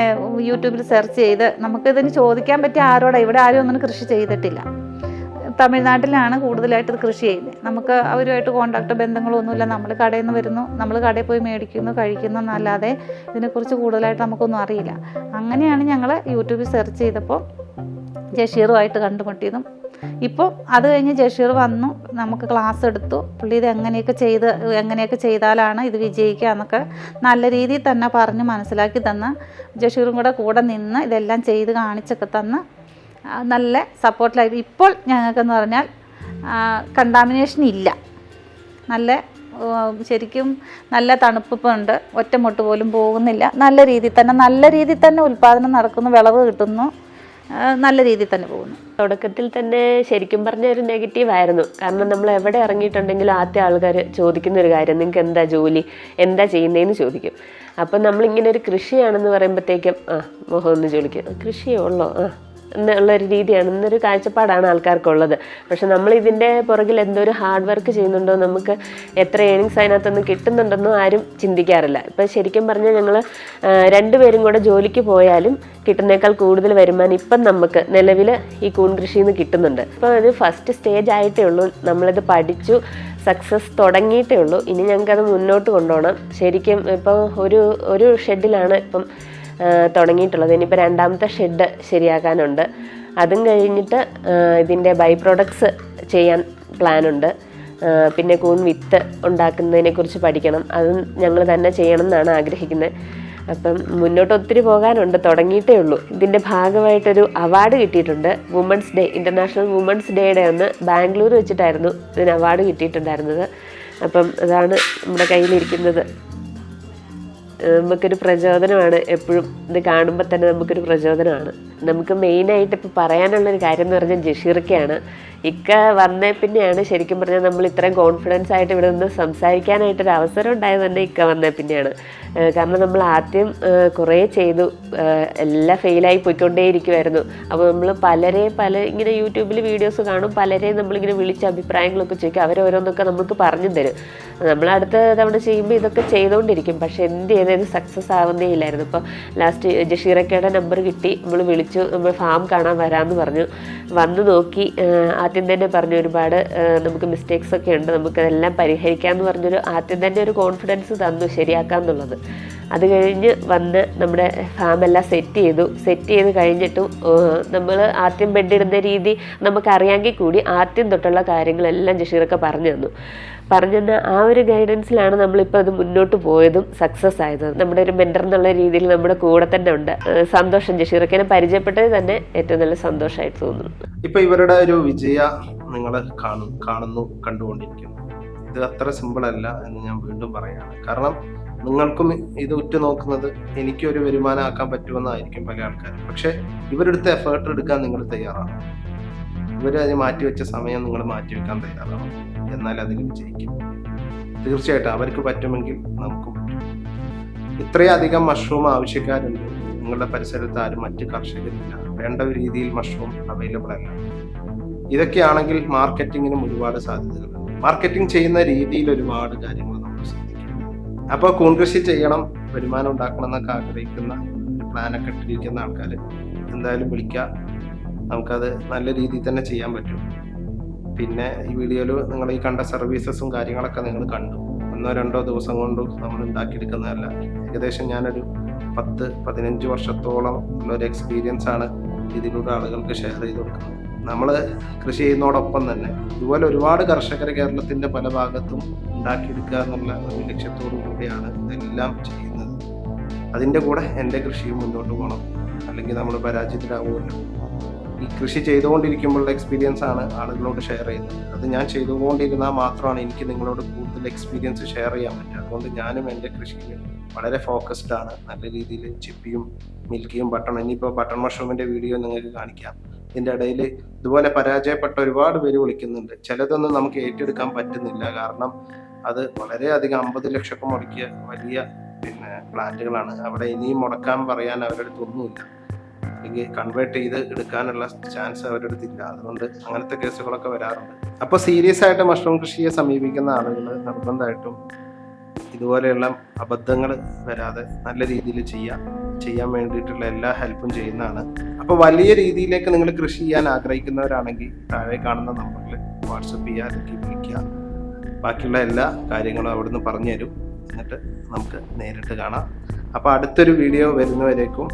യൂട്യൂബിൽ സെർച്ച് ചെയ്ത് നമുക്കിതിന് ചോദിക്കാൻ പറ്റിയ ആരോടാണ്, ഇവിടെ ആരും അങ്ങനെ കൃഷി ചെയ്തിട്ടില്ല. തമിഴ്നാട്ടിലാണ് കൂടുതലായിട്ട് ഇത് കൃഷി ചെയ്യുന്നത്. നമുക്ക് അവരുമായിട്ട് കോണ്ടാക്ട് ബന്ധങ്ങളൊന്നുമില്ല. നമ്മൾ കടയിൽ നിന്ന് വരുന്നു, നമ്മൾ കടയിൽ പോയി മേടിക്കുന്നു, കഴിക്കുന്നു എന്നല്ലാതെ ഇതിനെക്കുറിച്ച് കൂടുതലായിട്ട് നമുക്കൊന്നും അറിയില്ല. അങ്ങനെയാണ് ഞങ്ങൾ യൂട്യൂബിൽ സെർച്ച് ചെയ്തപ്പോൾ ജഷീറുമായിട്ട് കണ്ടുമുട്ടിയതും. ഇപ്പോൾ അത് കഴിഞ്ഞ് ജഷീർ വന്നു, നമുക്ക് ക്ലാസ് എടുത്തു. പുള്ളി ഇത് എങ്ങനെയൊക്കെ ചെയ്താലാണ് ഇത് വിജയിക്കുക എന്നൊക്കെ നല്ല രീതിയിൽ തന്നെ പറഞ്ഞ് മനസ്സിലാക്കി തന്ന്, ജഷീറും കൂടെ നിന്ന് ഇതെല്ലാം ചെയ്ത് കാണിച്ചൊക്കെ തന്ന് നല്ല സപ്പോർട്ടിലായി. ഇപ്പോൾ ഞങ്ങൾക്കെന്ന് പറഞ്ഞാൽ കണ്ടാമിനേഷൻ ഇല്ല, ശരിക്കും നല്ല തണുപ്പുണ്ട്, ഒറ്റമുട്ട് പോലും പോകുന്നില്ല. നല്ല രീതിയിൽ തന്നെ ഉൽപ്പാദനം നടക്കുന്നു, വിളവ് കിട്ടുന്നു, നല്ല രീതിയിൽ തന്നെ പോകുന്നു. തുടക്കത്തിൽ തന്നെ ശരിക്കും പറഞ്ഞ ഒരു നെഗറ്റീവായിരുന്നു. കാരണം നമ്മൾ എവിടെ ഇറങ്ങിയിട്ടുണ്ടെങ്കിലും ആദ്യ ആൾക്കാർ ചോദിക്കുന്നൊരു കാര്യം, നിങ്ങൾക്ക് എന്താ ജോലി, എന്താ ചെയ്യുന്നതെന്ന് ചോദിക്കും. അപ്പം നമ്മളിങ്ങനെ ഒരു കൃഷിയാണെന്ന് പറയുമ്പോഴത്തേക്കും മുഖം ഒന്ന് ചോദിക്കും, കൃഷിയേ ഉള്ളോ എന്നുള്ളൊരു രീതിയാണ്, എന്നൊരു കാഴ്ചപ്പാടാണ് ആൾക്കാർക്കുള്ളത്. പക്ഷെ നമ്മൾ ഇതിൻ്റെ പുറകിൽ എന്തോരം ഹാർഡ് വർക്ക് ചെയ്യുന്നുണ്ടോ, നമുക്ക് എത്ര ഏണിങ്സ് അതിനകത്തൊന്നും കിട്ടുന്നുണ്ടെന്നോ ആരും ചിന്തിക്കാറില്ല. ഇപ്പം ശരിക്കും പറഞ്ഞാൽ ഞങ്ങൾ 2 പേരും കൂടെ ജോലിക്ക് പോയാലും കിട്ടുന്നേക്കാൾ കൂടുതൽ വരുമാനം ഇപ്പം നമുക്ക് നിലവിൽ ഈ കൂൺ കൃഷിയിൽ നിന്ന് കിട്ടുന്നുണ്ട്. ഇപ്പം ഇത് ഫസ്റ്റ് സ്റ്റേജ് ആയിട്ടേ ഉള്ളൂ, നമ്മളിത് പഠിച്ചു സക്സസ് തുടങ്ങിയിട്ടേ ഉള്ളൂ. ഇനി ഞങ്ങൾക്കത് മുന്നോട്ട് കൊണ്ടുപോകണം. ശരിക്കും ഇപ്പം ഒരു ഷെഡിലാണ് ഇപ്പം തുടങ്ങിയിട്ടുള്ളത്. ഇനിയിപ്പോൾ 2ാമത്തെ ഷെഡ് ശരിയാക്കാനുണ്ട്. അതും കഴിഞ്ഞിട്ട് ഇതിൻ്റെ ബൈ പ്രോഡക്ട്സ് ചെയ്യാൻ പ്ലാനുണ്ട്. പിന്നെ കൂൺ വിത്ത് ഉണ്ടാക്കുന്നതിനെക്കുറിച്ച് പഠിക്കണം. അതും ഞങ്ങൾ തന്നെ ചെയ്യണം എന്നാണ് ആഗ്രഹിക്കുന്നത്. അപ്പം മുന്നോട്ട് ഒത്തിരി പോകാനുണ്ട്, തുടങ്ങിയിട്ടേ ഉള്ളൂ. ഇതിൻ്റെ ഭാഗമായിട്ടൊരു അവാർഡ് കിട്ടിയിട്ടുണ്ട്. വുമൻസ് ഡേ, ഇൻ്റർനാഷണൽ വുമൻസ് ഡേയുടെ അന്ന് ബാംഗ്ലൂർ വെച്ചിട്ടായിരുന്നു ഇതിന് അവാർഡ് കിട്ടിയിട്ടുണ്ടായിരുന്നത്. അപ്പം അതാണ് നമ്മുടെ കയ്യിലിരിക്കുന്നത്. നമുക്കൊരു പ്രചോദനമാണ്, എപ്പോഴും ഇത് കാണുമ്പോൾ തന്നെ നമുക്കൊരു പ്രചോദനമാണ്. നമുക്ക് മെയിനായിട്ട് ഇപ്പോൾ പറയാനുള്ളൊരു കാര്യം എന്ന് പറഞ്ഞാൽ ജഷീർക്കയാണ്. ഇക്ക വന്നേ പിന്നെയാണ് ശരിക്കും പറഞ്ഞാൽ നമ്മൾ ഇത്രയും കോൺഫിഡൻസ് ആയിട്ട് ഇവിടെ നിന്ന് സംസാരിക്കാനായിട്ടൊരു അവസരം ഉണ്ടായത് തന്നെ ഇക്ക വന്നേ പിന്നെയാണ്. കാരണം നമ്മൾ ആദ്യം കുറേ ചെയ്തു, എല്ലാം ഫെയിലായി പോയിക്കൊണ്ടേയിരിക്കുമായിരുന്നു. അപ്പോൾ നമ്മൾ ഇങ്ങനെ യൂട്യൂബിൽ വീഡിയോസ് കാണും, പലരെയും നമ്മളിങ്ങനെ വിളിച്ച് അഭിപ്രായങ്ങളൊക്കെ ചോദിക്കും. അവരോരോന്നൊക്കെ നമുക്ക് പറഞ്ഞു തരും. നമ്മൾ അടുത്ത തവണ ചെയ്യുമ്പോൾ ഇതൊക്കെ ചെയ്തുകൊണ്ടിരിക്കും. പക്ഷേ എന്ത് ചെയ്തത് സക്സസ് ആവുന്നേ ഇല്ലായിരുന്നു. ഇപ്പോൾ ലാസ്റ്റ് ജഷീറക്കയുടെ നമ്പർ കിട്ടി, നമ്മൾ വിളിച്ചു, നമ്മൾ ഫാം കാണാൻ വരാമെന്ന് പറഞ്ഞു. വന്ന് നോക്കി, ആദ്യം തന്നെ പറഞ്ഞു ഒരുപാട് നമുക്ക് മിസ്റ്റേക്സ് ഒക്കെ ഉണ്ട്, നമുക്കതെല്ലാം പരിഹരിക്കാമെന്ന് പറഞ്ഞൊരു ആദ്യം തന്നെ ഒരു കോൺഫിഡൻസ് തന്നു ശരിയാക്കാമെന്നുള്ളത്. അത് കഴിഞ്ഞ് വന്ന് നമ്മുടെ ഫാമെല്ലാം സെറ്റ് ചെയ്ത് കഴിഞ്ഞിട്ടും നമ്മൾ ആദ്യം ബെഡിടുന്ന രീതി നമുക്കറിയാമെങ്കിൽ കൂടി ആദ്യം തൊട്ടുള്ള കാര്യങ്ങളെല്ലാം ജഷീറൊക്കെ പറഞ്ഞു തന്ന ആ ഒരു ഗൈഡൻസിലാണ് നമ്മളിപ്പോൾ അത് മുന്നോട്ട് പോയതും സക്സസ് ആയതും. നമ്മുടെ ഒരു മെൻറ്റർ എന്നുള്ള രീതിയിൽ നമ്മുടെ കൂടെ തന്നെ ഉണ്ട്. സന്തോഷം, ജഷീറൊക്കെ പരിചയപ്പെട്ടത് തന്നെ ഏറ്റവും നല്ല സന്തോഷമായിട്ട് തോന്നുന്നു. ഇപ്പൊ ഇവരുടെ ഒരു വിജയ നിങ്ങൾ കണ്ടുകൊണ്ടിരിക്കുന്നു. ഇത് അത്ര സിമ്പിൾ അല്ല എന്ന് ഞാൻ വീണ്ടും പറയാണ്. കാരണം നിങ്ങൾക്കും ഇത് ഉറ്റുനോക്കുന്നത് എനിക്കൊരു വരുമാനമാക്കാൻ പറ്റുമെന്നായിരിക്കും പല ആൾക്കാരും. പക്ഷെ ഇവരെടുത്ത എഫേർട്ട് എടുക്കാൻ നിങ്ങൾ തയ്യാറാണ്. ഇവർ അതിന് മാറ്റിവെച്ച സമയം നിങ്ങൾ മാറ്റിവെക്കാൻ തയ്യാറാണ്. എന്നാൽ അതിൽ വിജയിക്കും. തീർച്ചയായിട്ടും അവർക്ക് പറ്റുമെങ്കിൽ നമുക്കും പറ്റും. ഇത്രയധികം മഷ്റൂം ആവശ്യക്കാരുണ്ട്. നിങ്ങളുടെ പരിസരത്ത് ആരും മറ്റ് കർഷകരില്ല. വേണ്ട ഒരു രീതിയിൽ മഷ്റൂം അവൈലബിൾ അല്ല. ഇതൊക്കെയാണെങ്കിൽ മാർക്കറ്റിങ്ങിനും ഒരുപാട് സാധ്യതകളുണ്ട്. മാർക്കറ്റിംഗ് ചെയ്യുന്ന രീതിയിൽ ഒരുപാട് കാര്യങ്ങൾ നമ്മൾ ശ്രദ്ധിക്കണം. അപ്പോൾ കൂൺ കൃഷി ചെയ്യണം, വരുമാനം ഉണ്ടാക്കണം എന്നൊക്കെ ആഗ്രഹിക്കുന്ന പ്ലാനൊക്കെ ഇട്ടിരിക്കുന്ന ആൾക്കാർ എന്തായാലും വിളിക്കുക. നമുക്കത് നല്ല രീതിയിൽ തന്നെ ചെയ്യാൻ പറ്റും. പിന്നെ ഈ വീഡിയോയിൽ നിങ്ങൾ ഈ കണ്ട സർവീസസും കാര്യങ്ങളൊക്കെ നിങ്ങൾ കണ്ടു. 1-2 ദിവസം കൊണ്ട് നമ്മൾ ഉണ്ടാക്കിയെടുക്കുന്നതല്ല. ഏകദേശം ഞാനൊരു 10-15 വർഷത്തോളം ഉള്ളൊരു എക്സ്പീരിയൻസ് ആണ് ഇതിലൂടെ ആളുകൾക്ക് ഷെയർ ചെയ്ത് കൊടുക്കുന്നത്. നമ്മൾ കൃഷി ചെയ്യുന്നതോടൊപ്പം തന്നെ ഇതുപോലെ ഒരുപാട് കർഷകർ കേരളത്തിൻ്റെ പല ഭാഗത്തും ഉണ്ടാക്കിയെടുക്കുക എന്നുള്ള ഒരു ലക്ഷ്യത്തോടു കൂടിയാണ് ഇതെല്ലാം ചെയ്യുന്നത്. അതിൻ്റെ കൂടെ എൻ്റെ കൃഷിയും മുന്നോട്ട് പോകണം, അല്ലെങ്കിൽ നമ്മൾ പരാജയത്തിലാവുമല്ലോ. ഈ കൃഷി ചെയ്തുകൊണ്ടിരിക്കുമ്പോഴുള്ള എക്സ്പീരിയൻസ് ആണ് ആളുകളോട് ഷെയർ ചെയ്യുന്നത്. അത് ഞാൻ ചെയ്തുകൊണ്ടിരുന്നാൽ മാത്രമാണ് എനിക്ക് നിങ്ങളോട് കൂടുതൽ എക്സ്പീരിയൻസ് ഷെയർ ചെയ്യാൻ പറ്റുക. അതുകൊണ്ട് ഞാനും എൻ്റെ കൃഷിയിൽ വളരെ ഫോക്കസ്ഡ് ആണ്. നല്ല രീതിയിൽ ചിപ്പിയും മിൽക്കിയും ഇനിയിപ്പോൾ ബട്ടൺ മഷ്റൂമിൻ്റെ വീഡിയോ നിങ്ങൾക്ക് കാണിക്കാം. ഇതിൻ്റെ ഇടയിൽ ഇതുപോലെ പരാജയപ്പെട്ട ഒരുപാട് പേര് വിളിക്കുന്നുണ്ട്. ചിലതൊന്നും നമുക്ക് ഏറ്റെടുക്കാൻ പറ്റുന്നില്ല. കാരണം അത് വളരെയധികം 50 ലക്ഷമൊക്കെ മുടക്കിയ വലിയ പ്ലാന്റുകളാണ്. അവിടെ ഇനിയും മുടക്കാൻ പറയാൻ അവരുടെ അടുത്തൊന്നുമില്ല, അല്ലെങ്കിൽ കൺവേർട്ട് ചെയ്ത് എടുക്കാനുള്ള ചാൻസ് അവരുടെ അടുത്തില്ല. അതുകൊണ്ട് അങ്ങനത്തെ കേസുകളൊക്കെ വരാറുണ്ട്. അപ്പോൾ സീരിയസ് ആയിട്ട് മഷ്റൂം കൃഷിയെ സമീപിക്കുന്ന ആളുകൾ നിർബന്ധമായിട്ടും ഇതുപോലെയുള്ള അബദ്ധങ്ങൾ വരാതെ നല്ല രീതിയിൽ ചെയ്യാൻ വേണ്ടിയിട്ടുള്ള എല്ലാ ഹെൽപ്പും ചെയ്യുന്നതാണ്. അപ്പോൾ വലിയ രീതിയിലേക്ക് നിങ്ങൾ കൃഷി ചെയ്യാൻ ആഗ്രഹിക്കുന്നവരാണെങ്കിൽ താഴെ കാണുന്ന നമ്പറിൽ വാട്സപ്പ് ചെയ്യുക, അല്ലെങ്കിൽ വിളിക്കുക. ബാക്കിയുള്ള എല്ലാ കാര്യങ്ങളും അവിടുന്ന് പറഞ്ഞു തരും. എന്നിട്ട് നമുക്ക് നേരിട്ട് കാണാം. അപ്പോൾ അടുത്തൊരു വീഡിയോ വരുന്നവരേക്കും